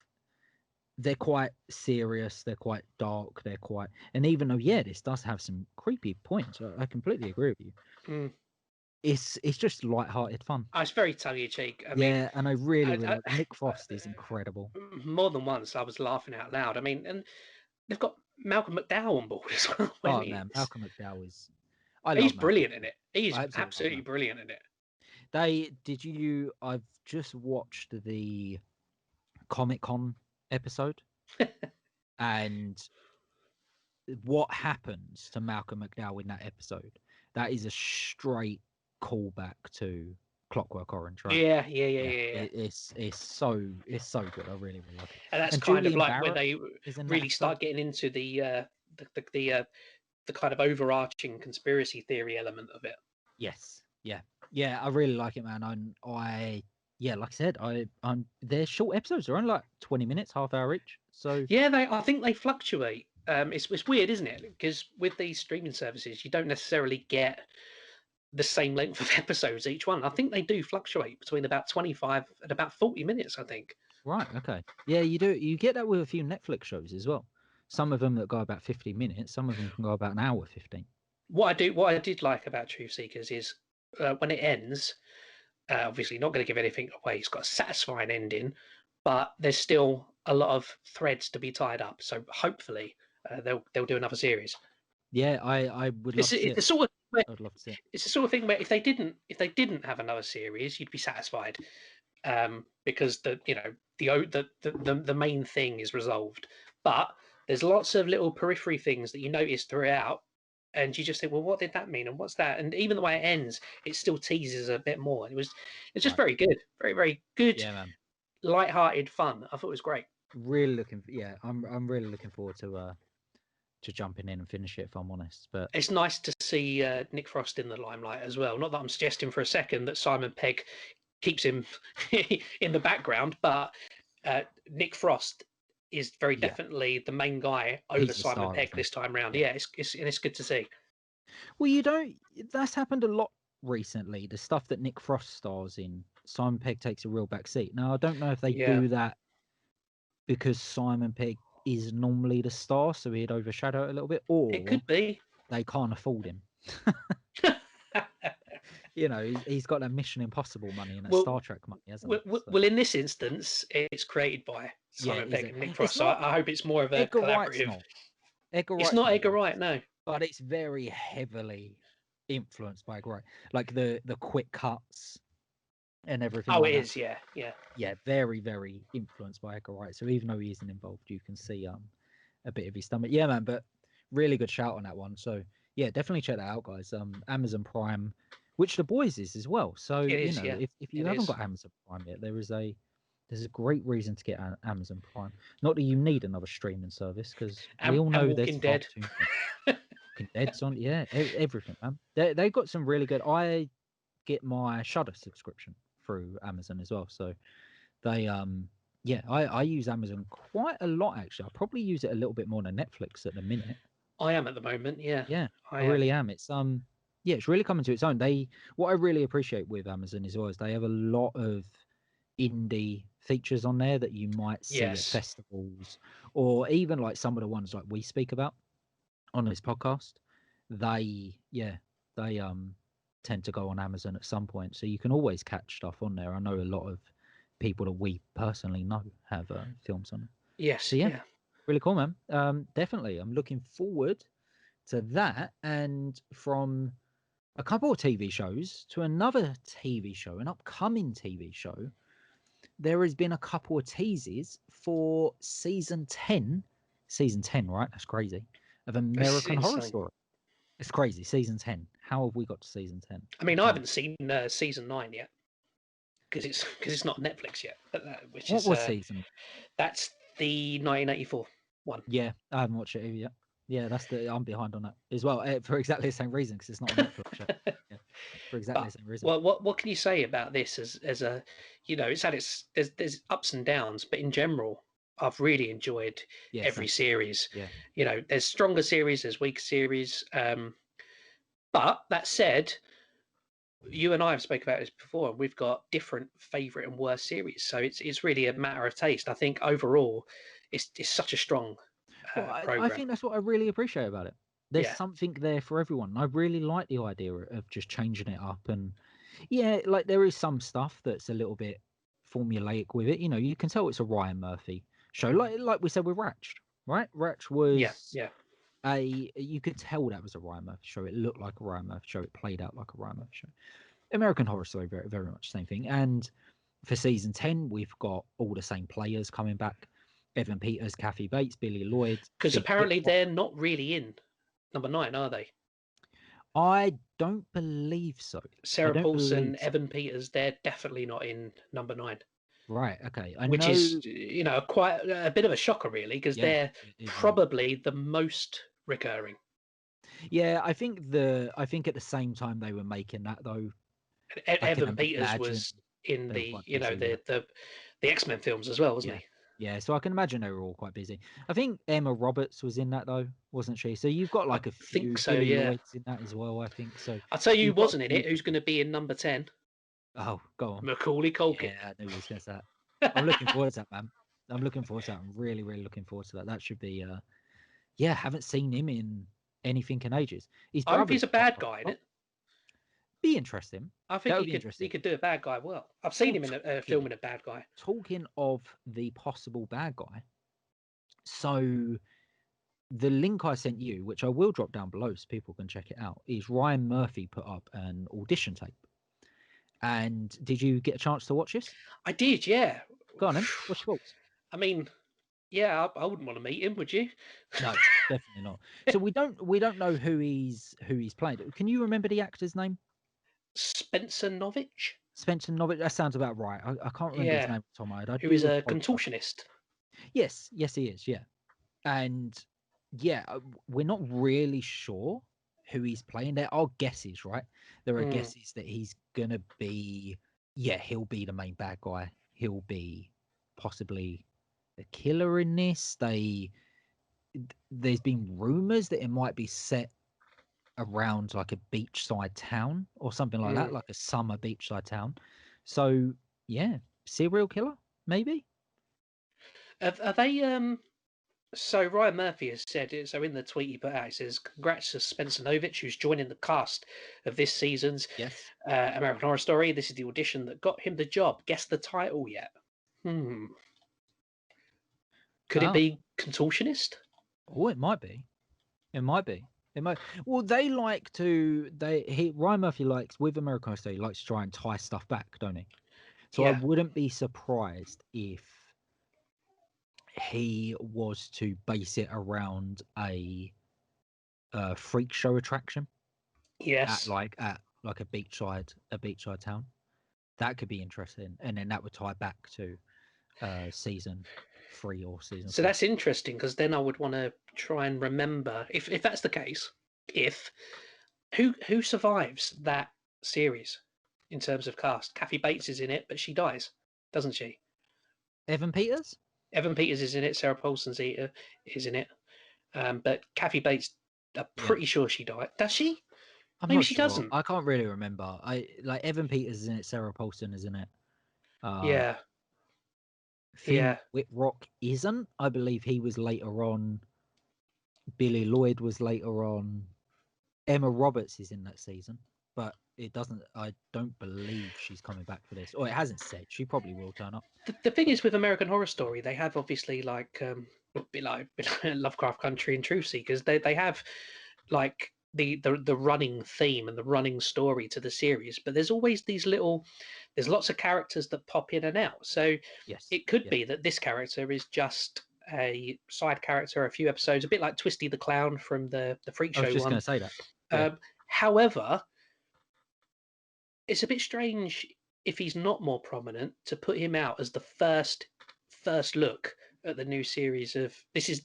[SPEAKER 1] they're quite serious, they're quite dark, and even though this does have some creepy points, I completely agree with you. it's just light-hearted fun.
[SPEAKER 2] It's very tongue in cheek. I mean,
[SPEAKER 1] Yeah, and I really,
[SPEAKER 2] I,
[SPEAKER 1] really like Nick Frost is incredible.
[SPEAKER 2] more than once I was laughing out loud. I mean, and they've got Malcolm McDowell on board as well. I
[SPEAKER 1] Oh
[SPEAKER 2] mean,
[SPEAKER 1] man, Malcolm McDowell is. I
[SPEAKER 2] he's
[SPEAKER 1] love Malcolm
[SPEAKER 2] brilliant in
[SPEAKER 1] McDowell.
[SPEAKER 2] it. He's
[SPEAKER 1] I absolutely love
[SPEAKER 2] absolutely
[SPEAKER 1] Malcolm.
[SPEAKER 2] brilliant in it.
[SPEAKER 1] I've just watched the Comic-Con episode, and what happens to Malcolm McDowell in that episode? That is a straight callback to Clockwork Orange, right?
[SPEAKER 2] Yeah.
[SPEAKER 1] It's so good. I really like it.
[SPEAKER 2] And that's
[SPEAKER 1] And
[SPEAKER 2] kind of
[SPEAKER 1] Julian
[SPEAKER 2] like where
[SPEAKER 1] Barrett
[SPEAKER 2] they
[SPEAKER 1] is in that
[SPEAKER 2] really
[SPEAKER 1] episode.
[SPEAKER 2] start getting into the kind of overarching conspiracy theory element of it.
[SPEAKER 1] Yes, yeah. I really like it, man. Yeah, like I said, their short episodes are only like 20 minutes, half hour each. So
[SPEAKER 2] Yeah, I think they fluctuate. It's weird, isn't it? Because with these streaming services, you don't necessarily get the same length of episodes each one. I think they do fluctuate between about 25 and about 40 minutes, I think.
[SPEAKER 1] right, okay, yeah, you do. You get that with a few Netflix shows as well. Some of them that go about 50 minutes. Some of them can go about an hour 15.
[SPEAKER 2] What I did like about Truth Seekers is when it ends. Obviously, not going to give anything away. It's got a satisfying ending, but there's still a lot of threads to be tied up. So hopefully, they'll do another series.
[SPEAKER 1] Yeah, I would love to see
[SPEAKER 2] It's
[SPEAKER 1] it.
[SPEAKER 2] the sort of where,
[SPEAKER 1] I'd love to see it.
[SPEAKER 2] it's the sort of thing where if they didn't have another series, you'd be satisfied, because the main thing is resolved. But there's lots of little periphery things that you notice throughout, and you just think, well, what did that mean, and what's that? And even the way it ends, it still teases a bit more. It's just
[SPEAKER 1] Right.
[SPEAKER 2] very good, very very good,
[SPEAKER 1] Yeah, man.
[SPEAKER 2] light-hearted fun. I thought it was great.
[SPEAKER 1] Really looking. Yeah, I'm really looking forward to jumping in and finish it. If I'm honest, but
[SPEAKER 2] It's nice to see Nick Frost in the limelight as well. Not that I'm suggesting for a second that Simon Pegg keeps him in the background, but Nick Frost is very
[SPEAKER 1] yeah,
[SPEAKER 2] definitely the main guy over
[SPEAKER 1] he's the
[SPEAKER 2] Simon
[SPEAKER 1] star,
[SPEAKER 2] Pegg
[SPEAKER 1] isn't he?
[SPEAKER 2] this time round.
[SPEAKER 1] Yeah.
[SPEAKER 2] Yeah, it's good to see.
[SPEAKER 1] Well, you don't. That's happened a lot recently. The stuff that Nick Frost stars in, Simon Pegg takes a real back seat. Now, I don't know if they
[SPEAKER 2] Yeah,
[SPEAKER 1] do that because Simon Pegg is normally the star, so he'd overshadow it a little bit,
[SPEAKER 2] it
[SPEAKER 1] or
[SPEAKER 2] could be.
[SPEAKER 1] they can't afford him. He's got that Mission Impossible money and that
[SPEAKER 2] well,
[SPEAKER 1] Star Trek money, hasn't he? So,
[SPEAKER 2] well, in this instance, it's created by
[SPEAKER 1] yeah,
[SPEAKER 2] Simon
[SPEAKER 1] is
[SPEAKER 2] Pegg
[SPEAKER 1] it?
[SPEAKER 2] and Nick
[SPEAKER 1] It's
[SPEAKER 2] Frost. So
[SPEAKER 1] not
[SPEAKER 2] I hope it's more of a
[SPEAKER 1] Edgar Wright's
[SPEAKER 2] collaborative.
[SPEAKER 1] not. Edgar
[SPEAKER 2] It's
[SPEAKER 1] Wright's
[SPEAKER 2] not
[SPEAKER 1] not
[SPEAKER 2] Edgar
[SPEAKER 1] involved,
[SPEAKER 2] Wright, no.
[SPEAKER 1] but it's very heavily influenced by Edgar Wright. Like the quick cuts and everything
[SPEAKER 2] Oh,
[SPEAKER 1] like
[SPEAKER 2] it
[SPEAKER 1] that.
[SPEAKER 2] is. Yeah, yeah.
[SPEAKER 1] Yeah, very, very influenced by Edgar Wright. So even though he isn't involved, you can see a bit of his stomach. Yeah, man, but really good shout on that one. So yeah, definitely check that out, guys. Amazon Prime, which The Boys is as well. So
[SPEAKER 2] It is. Yeah,
[SPEAKER 1] if you
[SPEAKER 2] it
[SPEAKER 1] haven't
[SPEAKER 2] is.
[SPEAKER 1] got Amazon Prime yet, there's a great reason to get Amazon Prime. Not that you need another streaming service, because we all
[SPEAKER 2] And
[SPEAKER 1] know there's
[SPEAKER 2] Walking
[SPEAKER 1] far
[SPEAKER 2] Dead.
[SPEAKER 1] too many. Walking Dead's on, yeah, everything, man. They've got some really good. I get my Shudder subscription through Amazon as well, so they yeah, I use Amazon quite a lot actually. I probably use it a little bit more than Netflix at the minute.
[SPEAKER 2] I am at the moment. Yeah,
[SPEAKER 1] Yeah, I
[SPEAKER 2] I am.
[SPEAKER 1] really am. Yeah, it's really coming to its own. What I really appreciate with Amazon as well is they have a lot of indie features on there that you might see at
[SPEAKER 2] Yes.
[SPEAKER 1] festivals, or even like some of the ones like we speak about on this podcast. They tend to go on Amazon at some point, so you can always catch stuff on there. I know a lot of people that we personally know have films on it.
[SPEAKER 2] Yes.
[SPEAKER 1] So yeah,
[SPEAKER 2] Yeah.
[SPEAKER 1] really cool, man. Definitely, I'm looking forward to that. And from a couple of TV shows to another TV show, an upcoming TV show, there has been a couple of teases for season 10. Season 10, right? That's crazy. Of
[SPEAKER 2] It's
[SPEAKER 1] American Horror
[SPEAKER 2] insane.
[SPEAKER 1] Story. It's crazy. Season 10. How have we got to season 10?
[SPEAKER 2] I mean, I haven't seen season 9 yet because it's not Netflix yet. Which
[SPEAKER 1] What
[SPEAKER 2] is
[SPEAKER 1] was season?
[SPEAKER 2] that's the 1984 one.
[SPEAKER 1] Yeah, I haven't watched it either yet. Yeah, I'm behind on that as well, for exactly the same reason, because it's not on Netflix yet. Yeah, for exactly
[SPEAKER 2] But
[SPEAKER 1] the same reason.
[SPEAKER 2] well, what can you say about this as a, it's had there's ups and downs, but in general, I've really enjoyed
[SPEAKER 1] Yeah,
[SPEAKER 2] every
[SPEAKER 1] same.
[SPEAKER 2] series.
[SPEAKER 1] Yeah.
[SPEAKER 2] There's stronger series, there's weaker series. But that said, you and I have spoke about this before, and we've got different favourite and worst series. So it's really a matter of taste. I think overall, it's such a strong
[SPEAKER 1] Well, I
[SPEAKER 2] program.
[SPEAKER 1] think that's what I really appreciate about it. There's
[SPEAKER 2] Yeah.
[SPEAKER 1] something there for everyone. I really like the idea of just changing it up. And yeah, like there is some stuff that's a little bit formulaic with it. You know, you can tell it's a Ryan Murphy show. Like we said with Ratched, right? Ratched
[SPEAKER 2] Yeah.
[SPEAKER 1] was
[SPEAKER 2] Yeah.
[SPEAKER 1] you could tell that was a Ryan Murphy show. It looked like a Ryan Murphy show. It played out like a Ryan Murphy show. American Horror Story, very, very much the same thing. And for season 10, we've got all the same players coming back. Evan Peters, Kathy Bates, Billy Lloyd.
[SPEAKER 2] Because
[SPEAKER 1] Finn
[SPEAKER 2] apparently
[SPEAKER 1] Wittrock.
[SPEAKER 2] they're not really in number 9, are they?
[SPEAKER 1] I don't believe so.
[SPEAKER 2] Sarah Paulson, Evan Peters, they're definitely not in number 9.
[SPEAKER 1] Right, okay. I
[SPEAKER 2] which
[SPEAKER 1] know...
[SPEAKER 2] is, quite a bit of a shocker, really, because they're probably the most recurring.
[SPEAKER 1] Yeah, I think at the same time they were making that, though.
[SPEAKER 2] Evan Peters was in the X-Men films as well, wasn't he?
[SPEAKER 1] Yeah, so I can imagine they were all quite busy. I think Emma Roberts was in that, though, wasn't she? So you've got like a few Billy Lloyds in that as well, I think. So
[SPEAKER 2] I'll tell you who wasn't in it, who's going to be in number 10.
[SPEAKER 1] Oh, go on.
[SPEAKER 2] Macaulay Culkin.
[SPEAKER 1] Yeah, I knew he was going to say that. I'm looking forward to that, man. I'm looking forward to that. I'm really, really looking forward to that. That should be, haven't seen him in anything in ages.
[SPEAKER 2] I hope he's a bad guy in it.
[SPEAKER 1] Be interesting.
[SPEAKER 2] I think he could do a bad guy well. I've seen him in a film in a bad guy.
[SPEAKER 1] Talking of the possible bad guy, so the link I sent you, which I will drop down below so people can check it out, is Ryan Murphy put up an audition tape. And did you get a chance to watch this?
[SPEAKER 2] I did, yeah.
[SPEAKER 1] Go on then. What's your thoughts?
[SPEAKER 2] I mean, yeah, I wouldn't want to meet him, would you?
[SPEAKER 1] No, definitely not. So we don't know who he's playing. Can you remember the actor's name?
[SPEAKER 2] Spencer Novich.
[SPEAKER 1] Spencer Novich. That sounds about right. I can't remember his name, Tom.
[SPEAKER 2] Who is a contortionist?
[SPEAKER 1] Yes, he is. Yeah, and yeah, we're not really sure who he's playing. There are guesses, right? There are guesses that he's gonna be. Yeah, he'll be the main bad guy. He'll be possibly the killer in this. There's been rumors that it might be set around like a beachside town or something like that, like a summer beachside town. So yeah, serial killer maybe.
[SPEAKER 2] Are they? So Ryan Murphy has said it. So in the tweet he put out, he says, "Congrats to Spencer Novich, who's joining the cast of this season's American Horror Story. This is the audition that got him the job. Guess the title yet? Could it be Contortionist?
[SPEAKER 1] Oh, it might be. It might be. It might. Well, Ryan Murphy likes, with American Horror Story, he likes to try and tie stuff back, don't he? So I wouldn't be surprised if he was to base it around a freak show attraction.
[SPEAKER 2] Yes.
[SPEAKER 1] At a beachside town. That could be interesting, and then that would tie back to season 3 or season 4.
[SPEAKER 2] So that's interesting, because then I would want to try and remember if that's the case. Who survives that series in terms of cast? Kathy Bates is in it, but she dies, doesn't she?
[SPEAKER 1] Evan Peters
[SPEAKER 2] is in it. Sarah Paulson's is in it, but Kathy Bates, I'm pretty sure she died. Does she? Maybe she doesn't.
[SPEAKER 1] I can't really remember. Evan Peters is in it. Sarah Paulson is in it. Finn Wittrock isn't. I believe he was later on. Billy Lloyd was later on. Emma Roberts is in that season, but it doesn't. I don't believe she's coming back for this, or it hasn't said. She probably will turn up.
[SPEAKER 2] The thing is, with American Horror Story, they have obviously like Lovecraft Country and Truth Seekers. They have like the running theme and the running story to the series, but there's always there's lots of characters that pop in and out. So it could be that this character is just a side character, a few episodes, a bit like Twisty the Clown from the Freak Show.
[SPEAKER 1] I was just going to say that.
[SPEAKER 2] However, it's a bit strange if he's not more prominent to put him out as the first look at the new series of this is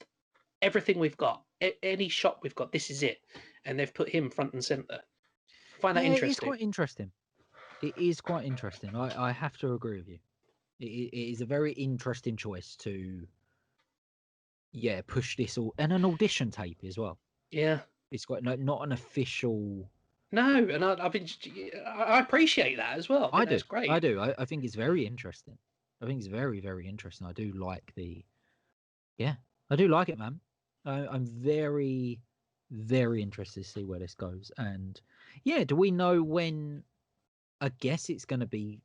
[SPEAKER 2] everything we've got. Any shot we've got, this is it. And they've put him front and center. I find that interesting.
[SPEAKER 1] It's quite interesting. It is quite interesting. I have to agree with you. It is a very interesting choice to, push this all, and an audition tape as well.
[SPEAKER 2] Yeah,
[SPEAKER 1] it's quite not an official.
[SPEAKER 2] No, and I appreciate that as well. I do. That's great.
[SPEAKER 1] I do. I think it's very interesting. I think it's very, very interesting. I do like I do like it, man. I'm very Very interested to see where this goes. And yeah, do we know when? I guess it's going to be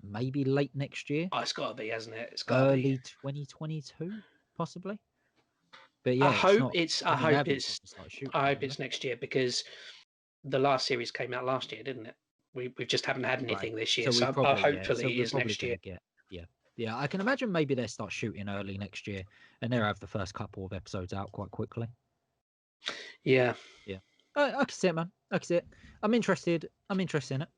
[SPEAKER 1] maybe late next year,
[SPEAKER 2] Oh, it's got to be, hasn't it? It's got to be.
[SPEAKER 1] early 2022, possibly. But
[SPEAKER 2] I
[SPEAKER 1] yeah, it's
[SPEAKER 2] hope
[SPEAKER 1] not.
[SPEAKER 2] it's.
[SPEAKER 1] I
[SPEAKER 2] I
[SPEAKER 1] mean, they
[SPEAKER 2] hope
[SPEAKER 1] haven't
[SPEAKER 2] it's.
[SPEAKER 1] even started shooting
[SPEAKER 2] I
[SPEAKER 1] yet,
[SPEAKER 2] hope
[SPEAKER 1] have
[SPEAKER 2] it's next year, because the last series came out last year, didn't it? We just haven't had
[SPEAKER 1] they? Right.
[SPEAKER 2] anything this year,
[SPEAKER 1] So we
[SPEAKER 2] so
[SPEAKER 1] probably, yeah. So
[SPEAKER 2] hopefully it
[SPEAKER 1] we're
[SPEAKER 2] is
[SPEAKER 1] probably
[SPEAKER 2] next
[SPEAKER 1] going
[SPEAKER 2] year.
[SPEAKER 1] to get, yeah, yeah. I can imagine maybe they start shooting early next year, and they'll have the first couple of episodes out quite quickly.
[SPEAKER 2] Yeah.
[SPEAKER 1] Yeah. I can see it, man. I can see it. I'm interested. I'm interested in it.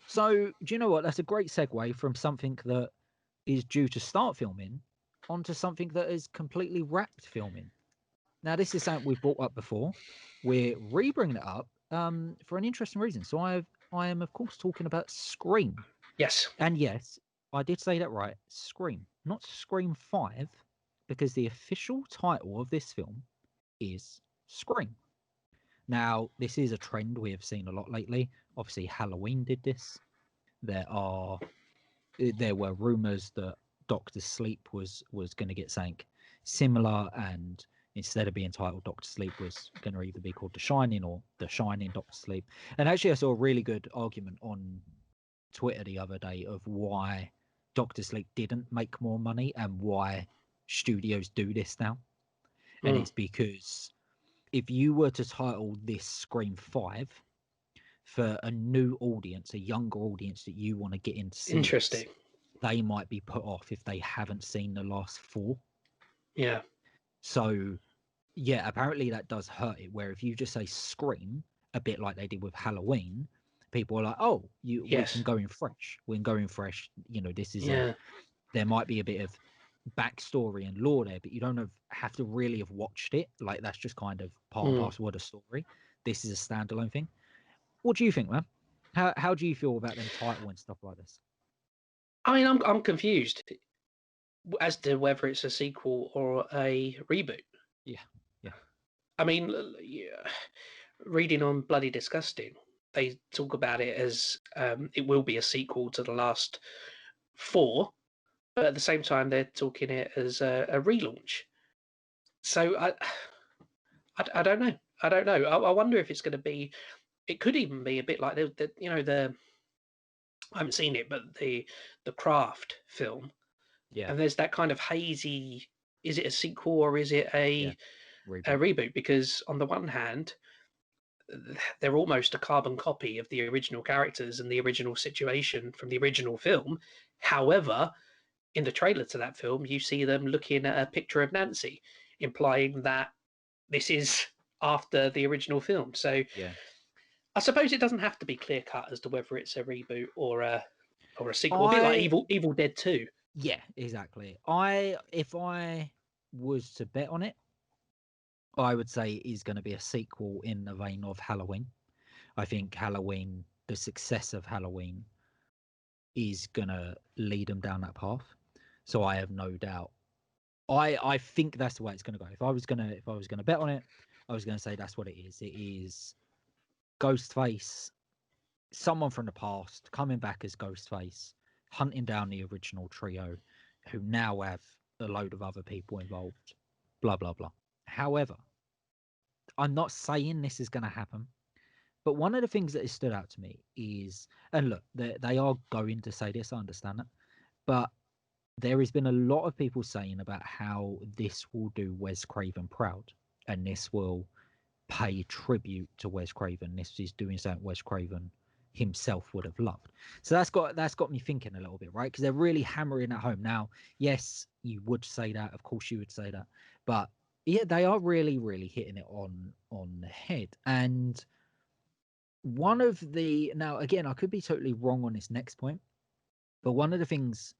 [SPEAKER 1] So, do you know what? That's a great segue from something that is due to start filming onto something that is completely wrapped filming. Now, this is something we've brought up before. We're re-bringing it up for an interesting reason. So, I am, of course, talking about Scream.
[SPEAKER 2] Yes.
[SPEAKER 1] And yes, I did say that right. Scream, not Scream 5, because the official title of this film is Scream. Now, this is a trend we have seen a lot lately. Obviously, Halloween did this. There were rumors that Doctor Sleep was going to get something similar, and instead of being titled Doctor Sleep, was going to either be called The Shining or The Shining Doctor Sleep. And actually, I saw a really good argument on Twitter the other day of why Doctor Sleep didn't make more money and why studios do this now. And it's because if you were to title this Scream 5 for a new audience, a younger audience that you want to get into see
[SPEAKER 2] Interesting.
[SPEAKER 1] this, they might be put off if they haven't seen the last 4.
[SPEAKER 2] Yeah.
[SPEAKER 1] So, yeah, apparently that does hurt it. Where if you just say Scream, a bit like they did with Halloween, people are like, "Oh, we
[SPEAKER 2] Yes.
[SPEAKER 1] can go in fresh. We can go in fresh." You know, this is
[SPEAKER 2] Yeah.
[SPEAKER 1] there might be a bit of backstory and lore there, but you don't have to really have watched it. Like that's just kind of part and parcel of the story. This is a standalone thing. What do you think, man? How do you feel about them title and stuff like this?
[SPEAKER 2] I mean, I'm confused as to whether it's a sequel or a reboot.
[SPEAKER 1] Yeah, yeah,
[SPEAKER 2] I mean, yeah, reading on Bloody Disgusting, they talk about it as it will be a sequel to the last 4, but at the same time they're talking it as a relaunch. So I don't know. I don't know. I wonder if it's going to be. It could even be a bit like the I haven't seen it, but the Craft film,
[SPEAKER 1] yeah,
[SPEAKER 2] and there's that kind of hazy. Is it a sequel or is it
[SPEAKER 1] yeah.
[SPEAKER 2] a
[SPEAKER 1] Reboot.
[SPEAKER 2] reboot? Because on the one hand, they're almost a carbon copy of the original characters and the original situation from the original film. However, in the trailer to that film, you see them looking at a picture of Nancy, implying that this is after the original film. So
[SPEAKER 1] Yeah.
[SPEAKER 2] I suppose it doesn't have to be clear cut as to whether it's a reboot or a sequel. A bit like
[SPEAKER 1] I
[SPEAKER 2] Evil Dead 2.
[SPEAKER 1] Yeah, exactly. If I was to bet on it, I would say it is going to be a sequel in the vein of Halloween. I think Halloween, the success of Halloween, is going to lead them down that path. So I have no doubt. I think that's the way it's going to go. If I was gonna bet on it, I was going to say that's what it is. It is Ghostface, someone from the past coming back as Ghostface, hunting down the original trio, who now have a load of other people involved. Blah blah blah. However, I'm not saying this is going to happen, but one of the things that has stood out to me is, and look, they are going to say this. I understand that, but there has been a lot of people saying about how this will do Wes Craven proud, and this will pay tribute to Wes Craven. This is doing something Wes Craven himself would have loved. So that's got me thinking a little bit, right? Because they're really hammering at home. Now, yes, you would say that. Of course, you would say that, but yeah, they are really, really hitting it on the head. And one of the now again, I could be totally wrong on this next point, but one of the things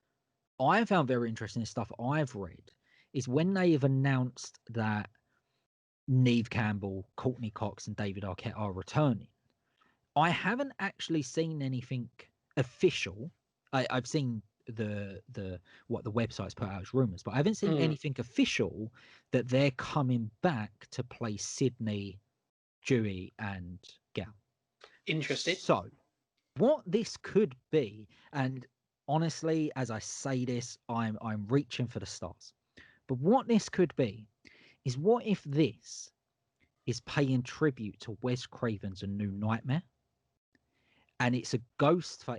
[SPEAKER 1] I found very interesting stuff I've read is when they have announced that Neve Campbell, Courtney Cox, and David Arquette are returning. I haven't actually seen anything official. I've seen the what the websites put out as rumors, but I haven't seen anything official that they're coming back to play Sydney, Dewey, and Gal.
[SPEAKER 2] Interested.
[SPEAKER 1] So, what this could be, and honestly, as I say this, I'm reaching for the stars. But what this could be is what if this is paying tribute to Wes Craven's A New Nightmare, and it's a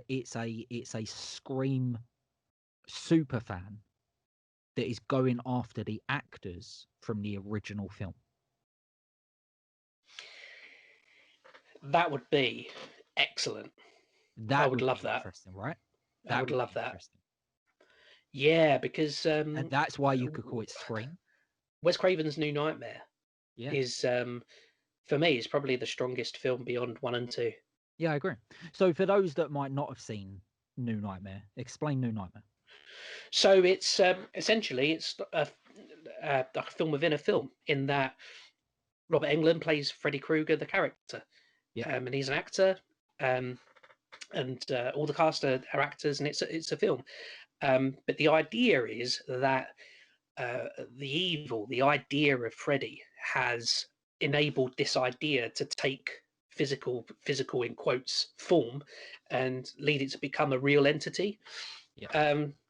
[SPEAKER 1] it's a Scream super fan that is going after the actors from the original film.
[SPEAKER 2] That would be excellent. I would love that.
[SPEAKER 1] Interesting, right?
[SPEAKER 2] I would love that.
[SPEAKER 1] Interesting.
[SPEAKER 2] Yeah, because
[SPEAKER 1] and that's why you could call it Scream.
[SPEAKER 2] Wes Craven's New Nightmare is for me is probably the strongest film beyond 1 and 2.
[SPEAKER 1] Yeah, I agree. So for those that might not have seen New Nightmare, explain New Nightmare.
[SPEAKER 2] So it's essentially it's a film within a film, in that Robert Englund plays Freddy Krueger, the character, and he's an actor, and all the cast are actors, and it's a film. But the idea is that the idea of Freddy has enabled this idea to take physical in quotes form and lead it to become a real entity.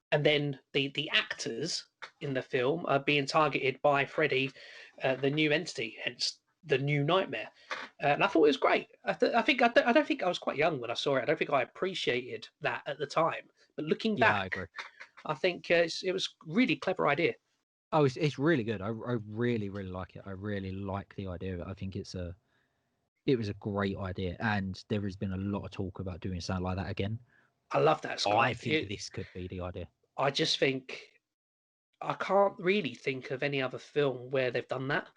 [SPEAKER 2] And then the actors in the film are being targeted by Freddy, the new entity, hence the New Nightmare. And I thought it was great. I don't think I was quite young when I saw it. I don't think I appreciated that at the time. But looking back,
[SPEAKER 1] I agree.
[SPEAKER 2] I think it was a really clever idea.
[SPEAKER 1] Oh, it's really good. I really like it. I really like the idea of it. I think it was a great idea, and there has been a lot of talk about doing something like that again.
[SPEAKER 2] I love that, Scott.
[SPEAKER 1] I think this could be the idea.
[SPEAKER 2] I just think I can't really think of any other film where they've done that.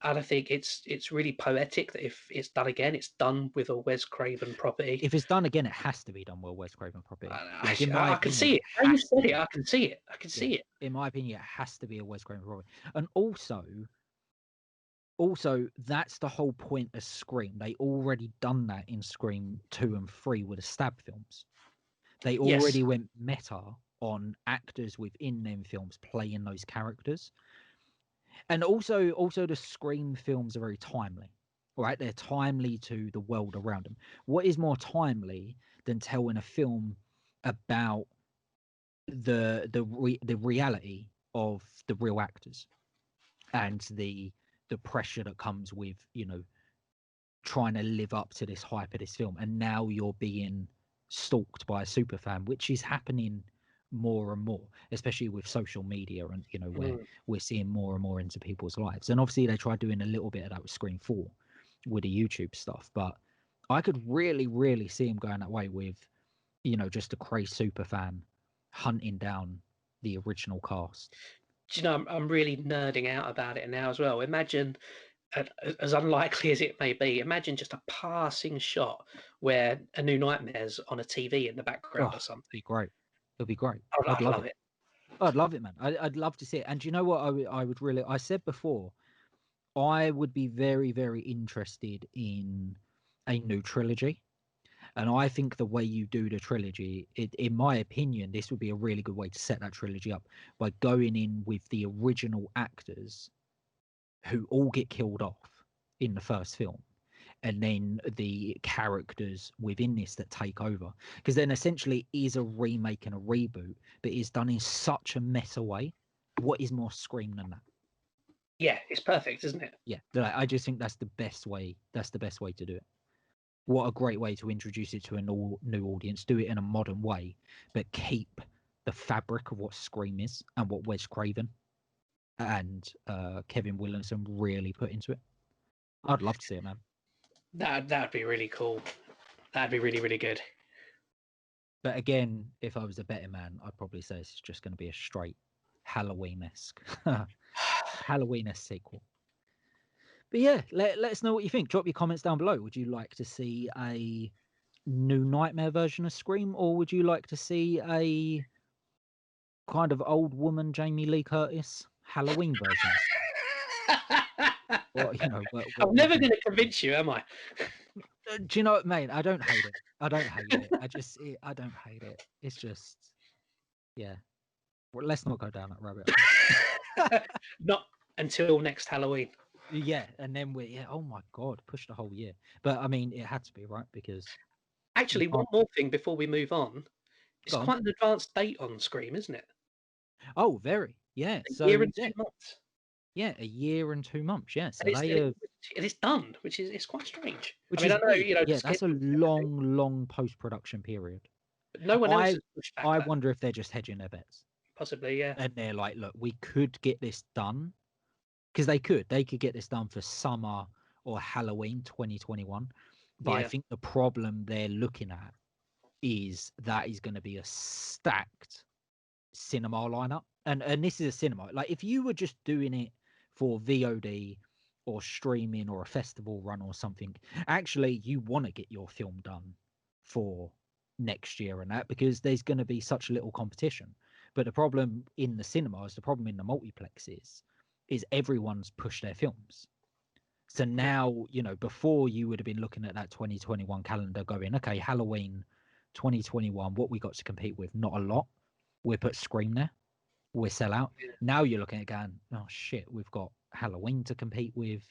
[SPEAKER 2] And I think it's really poetic that if it's done again, it's done with a Wes Craven property.
[SPEAKER 1] If it's done again, it has to be done with a Wes Craven property.
[SPEAKER 2] I can see it. How you said it, I can see it. I can see it.
[SPEAKER 1] In my opinion, it has to be a Wes Craven property. And also, that's the whole point of Scream. They already done that in Scream 2 and 3 with the stab films. They already went meta on actors within them films playing those characters. And also the Scream films are very timely, right? They're timely to the world around them. What is more timely than telling a film about the reality of the real actors and the pressure that comes with, trying to live up to this hype of this film, and now you're being stalked by a super fan, which is happening more and more, especially with social media, and where we're seeing more and more into people's lives. And obviously they tried doing a little bit of that with Scream 4 with the YouTube stuff, but I could really see him going that way with just a crazy super fan hunting down the original cast.
[SPEAKER 2] Do you know, I'm really nerding out about it now as well. Imagine, as unlikely as it may be, imagine just a passing shot where A New Nightmare's on a TV in the background or something.
[SPEAKER 1] It'd be great. It'd be great.
[SPEAKER 2] I'd love it.
[SPEAKER 1] I'd love it, man. I'd love to see it. And you know what? I would really. I said before, I would be very, very interested in a new trilogy. And I think the way you do the trilogy, in my opinion, this would be a really good way to set that trilogy up by going in with the original actors who all get killed off in the first film, and then the characters within this that take over. Because then essentially it is a remake and a reboot, but it's done in such a meta way. What is more Scream than that?
[SPEAKER 2] Yeah, it's perfect, isn't it?
[SPEAKER 1] Yeah, I just think that's the best way. That's the best way to do it. What a great way to introduce it to a new audience. Do it in a modern way, but keep the fabric of what Scream is and what Wes Craven and Kevin Williamson really put into it. I'd love to see it, man.
[SPEAKER 2] That'd be really cool. That'd be really, really good.
[SPEAKER 1] But again, if I was a betting man, I'd probably say it's just going to be a straight Halloween-esque Halloween-esque sequel. But yeah, let us know what you think. Drop your comments down below. Would you like to see a New Nightmare version of Scream, or would you like to see a kind of old woman Jamie Lee Curtis Halloween version of Scream? Or,
[SPEAKER 2] I'm never going to convince you, am I?
[SPEAKER 1] Do you know what, mate? I don't hate it. I don't hate it. I don't hate it. It's just, yeah. Well, let's not go down that rabbit hole.
[SPEAKER 2] Not until next Halloween.
[SPEAKER 1] Yeah, and then oh my God, push the whole year. But I mean, it had to be, right? Because
[SPEAKER 2] actually, one more thing before we move on. It's quite an advanced date on Scream, isn't it?
[SPEAKER 1] Oh, very. Yeah.
[SPEAKER 2] A year and 2 months.
[SPEAKER 1] Yeah, a year and 2 months. Yeah, so
[SPEAKER 2] and
[SPEAKER 1] they have,
[SPEAKER 2] it's done, which is it's quite strange. I
[SPEAKER 1] which
[SPEAKER 2] mean,
[SPEAKER 1] is
[SPEAKER 2] I know
[SPEAKER 1] weird. Yeah,
[SPEAKER 2] the
[SPEAKER 1] that's a
[SPEAKER 2] schedule,
[SPEAKER 1] long post-production period.
[SPEAKER 2] but no one else
[SPEAKER 1] I
[SPEAKER 2] has pushed back
[SPEAKER 1] I
[SPEAKER 2] that.
[SPEAKER 1] wonder if they're just hedging their bets,
[SPEAKER 2] Possibly, yeah.
[SPEAKER 1] and they're like, look, we could get this done because they could get this done for summer or Halloween 2021. But I
[SPEAKER 2] Yeah.
[SPEAKER 1] think the problem they're looking at is that is going to be a stacked cinema lineup, and this is a cinema. Like if you were just doing it for VOD or streaming or a festival run or something, actually you want to get your film done for next year and that, because there's going to be such little competition. But the problem in the cinemas, the problem in the multiplexes, is everyone's pushed their films. So now, before you would have been looking at that 2021 calendar going, okay, Halloween 2021, what we got to compete with? Not a lot. We put Scream there. We sell out.
[SPEAKER 2] Yeah.
[SPEAKER 1] Now you're looking at going, oh shit, we've got Halloween to compete with.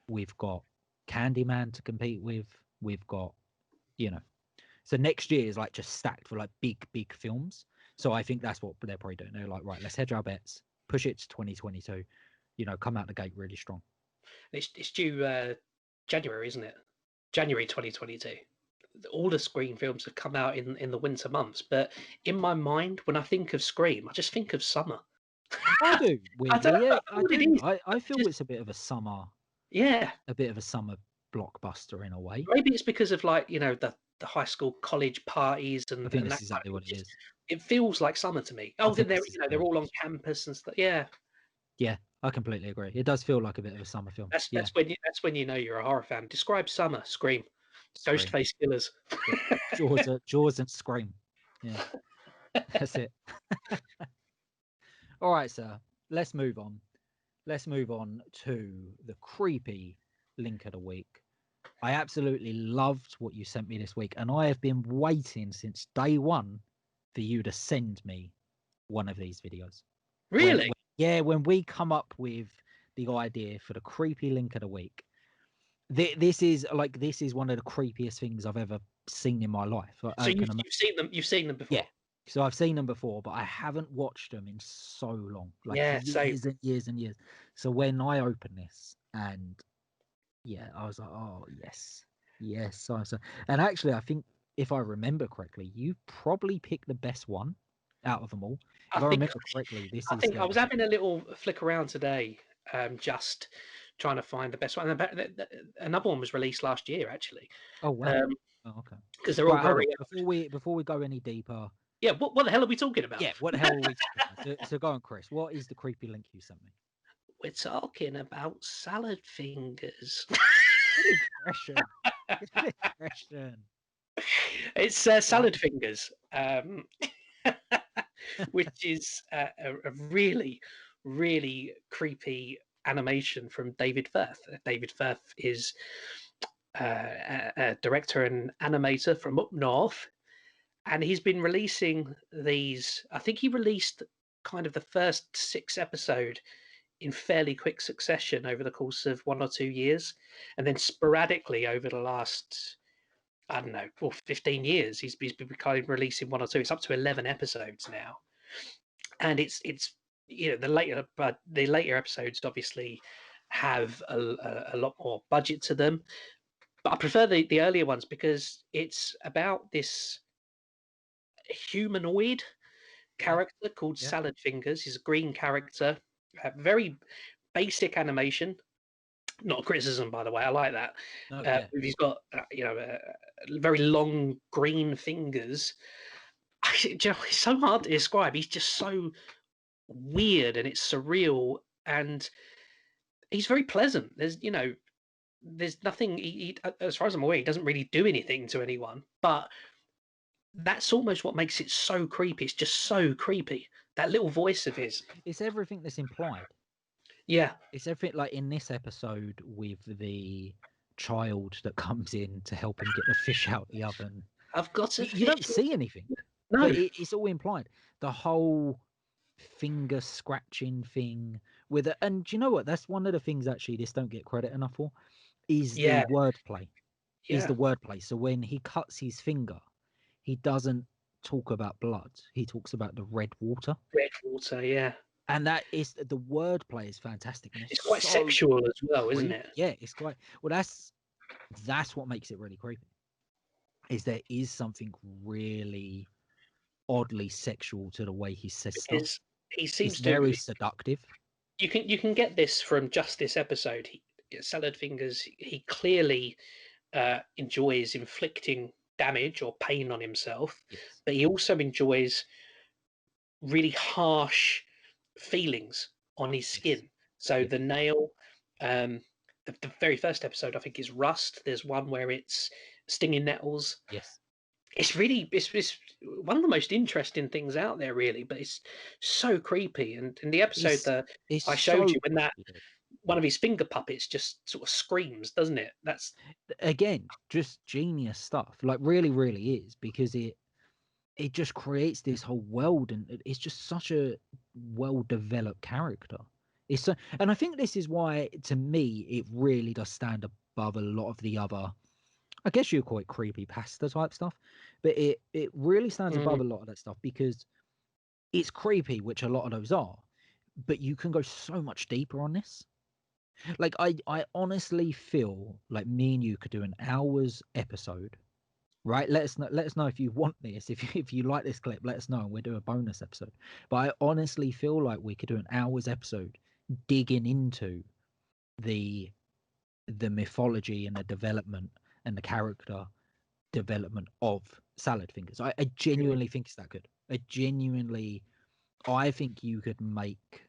[SPEAKER 1] We've got Candyman to compete with. We've got, So next year is like just stacked for like big films. So I think that's what they're probably doing. They're like, right, let's hedge our bets, push it to 2022, come out the gate really strong.
[SPEAKER 2] It's due January, isn't it? January 2022. All the Scream films have come out in the winter months, but in my mind, when I think of Scream, I just think of summer.
[SPEAKER 1] I do,
[SPEAKER 2] I don't
[SPEAKER 1] weirdly.
[SPEAKER 2] know
[SPEAKER 1] Yeah, I
[SPEAKER 2] what it
[SPEAKER 1] do.
[SPEAKER 2] is.
[SPEAKER 1] I feel
[SPEAKER 2] Just
[SPEAKER 1] it's a bit of
[SPEAKER 2] yeah.
[SPEAKER 1] a bit of a summer blockbuster in a way.
[SPEAKER 2] Maybe it's because of like the high school college parties
[SPEAKER 1] I
[SPEAKER 2] and
[SPEAKER 1] think
[SPEAKER 2] that
[SPEAKER 1] that's
[SPEAKER 2] kind
[SPEAKER 1] exactly
[SPEAKER 2] of
[SPEAKER 1] what
[SPEAKER 2] thing.
[SPEAKER 1] it is.
[SPEAKER 2] It feels like summer to me.
[SPEAKER 1] I
[SPEAKER 2] Oh, then
[SPEAKER 1] think this is
[SPEAKER 2] they're
[SPEAKER 1] exactly what
[SPEAKER 2] all
[SPEAKER 1] it
[SPEAKER 2] on
[SPEAKER 1] is.
[SPEAKER 2] campus and stuff. Yeah,
[SPEAKER 1] Yeah, I completely agree. It does feel like a bit of a summer film.
[SPEAKER 2] that's
[SPEAKER 1] Yeah,
[SPEAKER 2] that's when you know you're a horror fan. Describe summer. Scream.
[SPEAKER 1] Scream.
[SPEAKER 2] Ghostface killers.
[SPEAKER 1] Yeah. Jaws and Scream. Yeah, that's it. All right, sir. Let's move on. Let's move on to the creepy link of the week. I absolutely loved what you sent me this week, and I have been waiting since day one for you to send me one of these videos.
[SPEAKER 2] Really?
[SPEAKER 1] When we come up with the idea for the creepy link of the week, this is one of the creepiest things I've ever seen in my life.
[SPEAKER 2] So
[SPEAKER 1] I can
[SPEAKER 2] you've seen them. You've seen them
[SPEAKER 1] Yeah.
[SPEAKER 2] before.
[SPEAKER 1] So I've seen them before, but I haven't watched them in so long, like
[SPEAKER 2] Yeah. So
[SPEAKER 1] years and years and years. So when I opened this, and yeah, I was like, oh yes, yes. And actually, I think if I remember correctly, you probably picked the best one out of them all.
[SPEAKER 2] I
[SPEAKER 1] If I
[SPEAKER 2] think
[SPEAKER 1] remember correctly, this
[SPEAKER 2] I
[SPEAKER 1] is
[SPEAKER 2] think I
[SPEAKER 1] the
[SPEAKER 2] was having a little flick around today, just trying to find the best one. Another one was released last year, actually,
[SPEAKER 1] oh wow,
[SPEAKER 2] because
[SPEAKER 1] oh, okay.
[SPEAKER 2] they're all
[SPEAKER 1] Right, hold
[SPEAKER 2] very
[SPEAKER 1] on. Before we go any deeper,
[SPEAKER 2] yeah. What the hell are we talking about?
[SPEAKER 1] yeah, what the hell are we talking about? So go on, Chris. What is the creepy link you sent me?
[SPEAKER 2] We're talking about salad fingers.
[SPEAKER 1] Good impression. Good impression.
[SPEAKER 2] It's
[SPEAKER 1] Right.
[SPEAKER 2] salad fingers, which is a really, really creepy animation from David Firth. David Firth is a director and animator from up north, and he's been releasing these. I think he released kind of the first 6 episode in fairly quick succession over the course of 1 or 2 years, and then sporadically over the last, I don't know, 15 years, he's been kind of releasing 1 or 2. It's up to 11 episodes now, and it's the later episodes obviously have a lot more budget to them, but I prefer the earlier ones because it's about this humanoid
[SPEAKER 1] Yeah.
[SPEAKER 2] character called
[SPEAKER 1] Yeah.
[SPEAKER 2] Salad Fingers. He's a green character, very basic animation. Not a criticism, by the way. I like that.
[SPEAKER 1] No, yeah.
[SPEAKER 2] He's got very long green fingers. It's so hard to describe. He's just so weird and it's surreal, and he's very pleasant. There's nothing. As far as I'm aware, he doesn't really do anything to anyone, but that's almost what makes it so creepy. It's just so creepy. That little voice of his.
[SPEAKER 1] It's everything that's implied.
[SPEAKER 2] Yeah.
[SPEAKER 1] It's everything like in this episode with the child that comes in to help him get the fish out the oven.
[SPEAKER 2] I've got a
[SPEAKER 1] You don't
[SPEAKER 2] fish.
[SPEAKER 1] see anything,
[SPEAKER 2] No.
[SPEAKER 1] but it's all implied. The whole finger scratching thing with it. And do you know what? That's one of the things actually this don't get credit enough for is the
[SPEAKER 2] Yeah.
[SPEAKER 1] wordplay. Is
[SPEAKER 2] Yeah.
[SPEAKER 1] the wordplay. So when he cuts his finger, he doesn't talk about blood. He talks about the red water.
[SPEAKER 2] Red water. Yeah.
[SPEAKER 1] And that is the wordplay is fantastic, and
[SPEAKER 2] It's
[SPEAKER 1] it's
[SPEAKER 2] quite
[SPEAKER 1] so
[SPEAKER 2] sexual as well, isn't
[SPEAKER 1] creepy.
[SPEAKER 2] it?
[SPEAKER 1] Yeah, it's quite well. That's what makes it really creepy. Is there is something really oddly sexual to the way he says stuff.
[SPEAKER 2] Because he
[SPEAKER 1] It's
[SPEAKER 2] seems
[SPEAKER 1] very
[SPEAKER 2] to.
[SPEAKER 1] seductive.
[SPEAKER 2] You can get this from just this episode. Salad Fingers. He clearly enjoys inflicting damage or pain on himself,
[SPEAKER 1] Yes.
[SPEAKER 2] but he also enjoys really harsh feelings on his
[SPEAKER 1] Yes.
[SPEAKER 2] skin. So
[SPEAKER 1] Yes.
[SPEAKER 2] the nail, um, the very first episode, I think, is rust. There's one where it's stinging nettles.
[SPEAKER 1] Yes.
[SPEAKER 2] It's really it's one of the most interesting things out there, really. But it's so creepy. And in the episode
[SPEAKER 1] It's
[SPEAKER 2] that
[SPEAKER 1] it's
[SPEAKER 2] I showed
[SPEAKER 1] so
[SPEAKER 2] you, when that
[SPEAKER 1] creepy.
[SPEAKER 2] one of his finger puppets just sort of screams, doesn't it? That's
[SPEAKER 1] Again, just genius stuff. Like really, really is, because it just creates this whole world, and it's just such a well developed character. It's so, and I think this is why, to me, it really does stand above a lot of the other, I guess you call it creepy pasta type stuff, but it really stands above a lot of that stuff because it's creepy, which a lot of those are, but you can go so much deeper on this. Like I honestly feel like me and you could do an hour's episode, right? Let us know if you want this. If you like this clip, let us know and we'll do a bonus episode. But I honestly feel like we could do an hour's episode digging into the mythology and the development and the character development of Salad Fingers. I genuinely think it's that good. I think you could make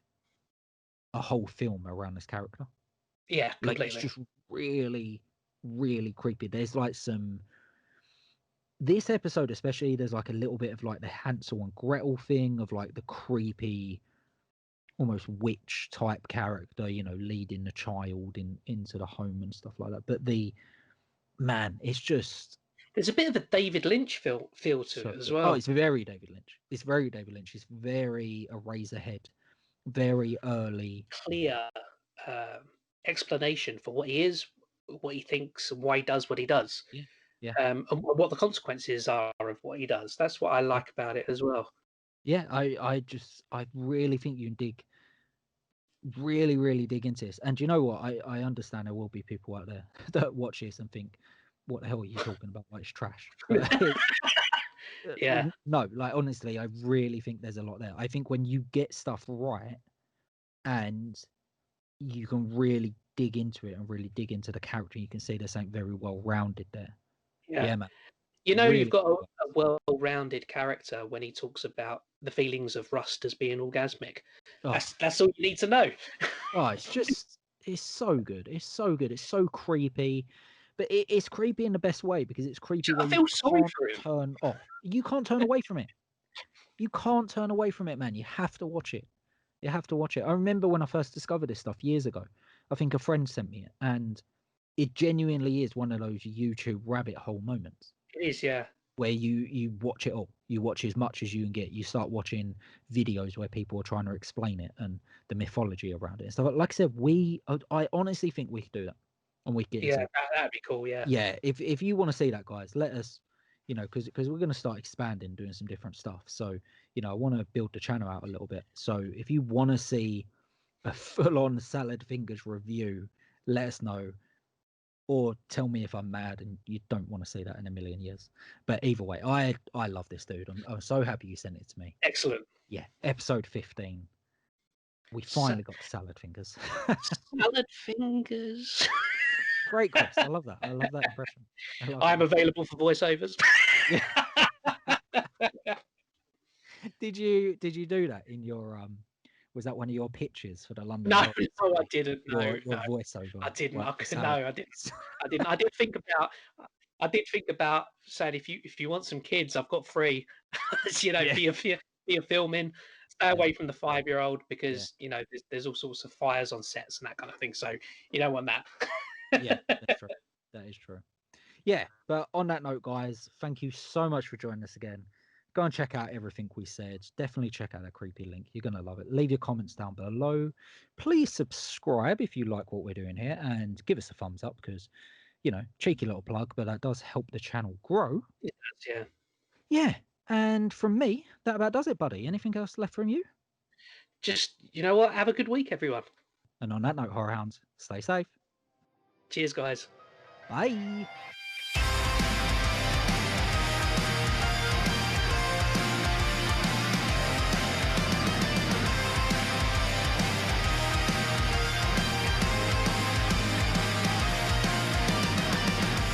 [SPEAKER 1] a whole film around this character.
[SPEAKER 2] yeah,
[SPEAKER 1] Like it's
[SPEAKER 2] completely.
[SPEAKER 1] just really, really creepy. There's like this episode especially, there's like a little bit of like the Hansel and Gretel thing of like the creepy, almost witch type character, leading the child into the home and stuff like that. But it's just
[SPEAKER 2] There's a bit of a David Lynch feel to
[SPEAKER 1] so
[SPEAKER 2] it as
[SPEAKER 1] good. Oh,
[SPEAKER 2] well.
[SPEAKER 1] it's very David Lynch. It's very David Lynch. It's very Eraserhead, very early.
[SPEAKER 2] Clear um, explanation for what he is, what he thinks, and why he does what he does,
[SPEAKER 1] Yeah, yeah,
[SPEAKER 2] and what the consequences are of what he does. That's what I
[SPEAKER 1] yeah,
[SPEAKER 2] like about it as well.
[SPEAKER 1] yeah. I really think you can really, really dig into this. And you know what? I understand there will be people out there that watch this and think, what the hell are you talking about? Like, it's trash. But
[SPEAKER 2] Yeah,
[SPEAKER 1] no, like, honestly, I really think there's a lot there. I think when you get stuff right and you can really dig into it and really dig into the character, you can see there's something very well rounded there.
[SPEAKER 2] yeah.
[SPEAKER 1] Yeah, man.
[SPEAKER 2] You know, you've
[SPEAKER 1] Really.
[SPEAKER 2] got a well-rounded character when he talks about the feelings of rust as being orgasmic.
[SPEAKER 1] Oh,
[SPEAKER 2] That's all you need to know.
[SPEAKER 1] it's so good. It's so good. It's so creepy. But it's creepy in the best way, because it's creepy
[SPEAKER 2] I
[SPEAKER 1] where you
[SPEAKER 2] feel sorry
[SPEAKER 1] can't
[SPEAKER 2] for him.
[SPEAKER 1] turn off. You can't turn away from it. You can't turn away from it, man. You have to watch it. You have to watch it. I remember when I first discovered this stuff years ago. I think a friend sent me it, and it genuinely is one of those YouTube rabbit hole moments
[SPEAKER 2] It is, yeah.
[SPEAKER 1] where you watch it all. You watch as much as you can get. You start watching videos where people are trying to explain it and the mythology around it and stuff. Like I said, I honestly think we could do that, and we could get
[SPEAKER 2] Yeah,
[SPEAKER 1] into it.
[SPEAKER 2] that'd be cool. Yeah,
[SPEAKER 1] Yeah, if you want to see that, guys, let us, because we're going to start expanding, doing some different stuff. So I want to build the channel out a little bit. So if you want to see a full-on Salad Fingers review, let us know, or tell me if I'm mad and you don't want to see that in a million years. But either way, I love this dude. I'm so happy you sent it to me.
[SPEAKER 2] excellent.
[SPEAKER 1] Yeah, episode 15. We finally got Salad Fingers.
[SPEAKER 2] Salad fingers.
[SPEAKER 1] Great, Chris. I love that. I love that impression. I love
[SPEAKER 2] I'm
[SPEAKER 1] it.
[SPEAKER 2] available for voiceovers.
[SPEAKER 1] Yeah. Did you do that in your was that one of your pitches for the London
[SPEAKER 2] No,
[SPEAKER 1] Horror
[SPEAKER 2] no, I
[SPEAKER 1] Festival?
[SPEAKER 2] didn't.
[SPEAKER 1] Your
[SPEAKER 2] No,
[SPEAKER 1] your
[SPEAKER 2] no,
[SPEAKER 1] voiceover,
[SPEAKER 2] I didn't.
[SPEAKER 1] right? For
[SPEAKER 2] No,
[SPEAKER 1] Salad
[SPEAKER 2] I didn't.
[SPEAKER 1] Fingers.
[SPEAKER 2] I didn't. I did think about saying, if you want some kids, I've got free.
[SPEAKER 1] Yeah.
[SPEAKER 2] For your filming. Stay
[SPEAKER 1] Yeah.
[SPEAKER 2] away from the 5-year-old,
[SPEAKER 1] Yeah.
[SPEAKER 2] because there's all sorts of fires on sets and that kind of thing. So you don't want that.
[SPEAKER 1] Yeah, that's true. That is true. Yeah, but on that note, guys, thank you so much for joining us again. Go and check out everything we said. Definitely check out that creepy link. You're going to love it. Leave your comments down below. Please subscribe if you like what we're doing here, and give us a thumbs up, because, cheeky little plug, but that does help the channel grow.
[SPEAKER 2] Yeah.
[SPEAKER 1] Yeah. And from me, that about does it, buddy. Anything else left from you?
[SPEAKER 2] just, you know what? Have a good week, everyone.
[SPEAKER 1] And on that note, Horror Hounds, stay safe.
[SPEAKER 2] Cheers, guys.
[SPEAKER 1] Bye.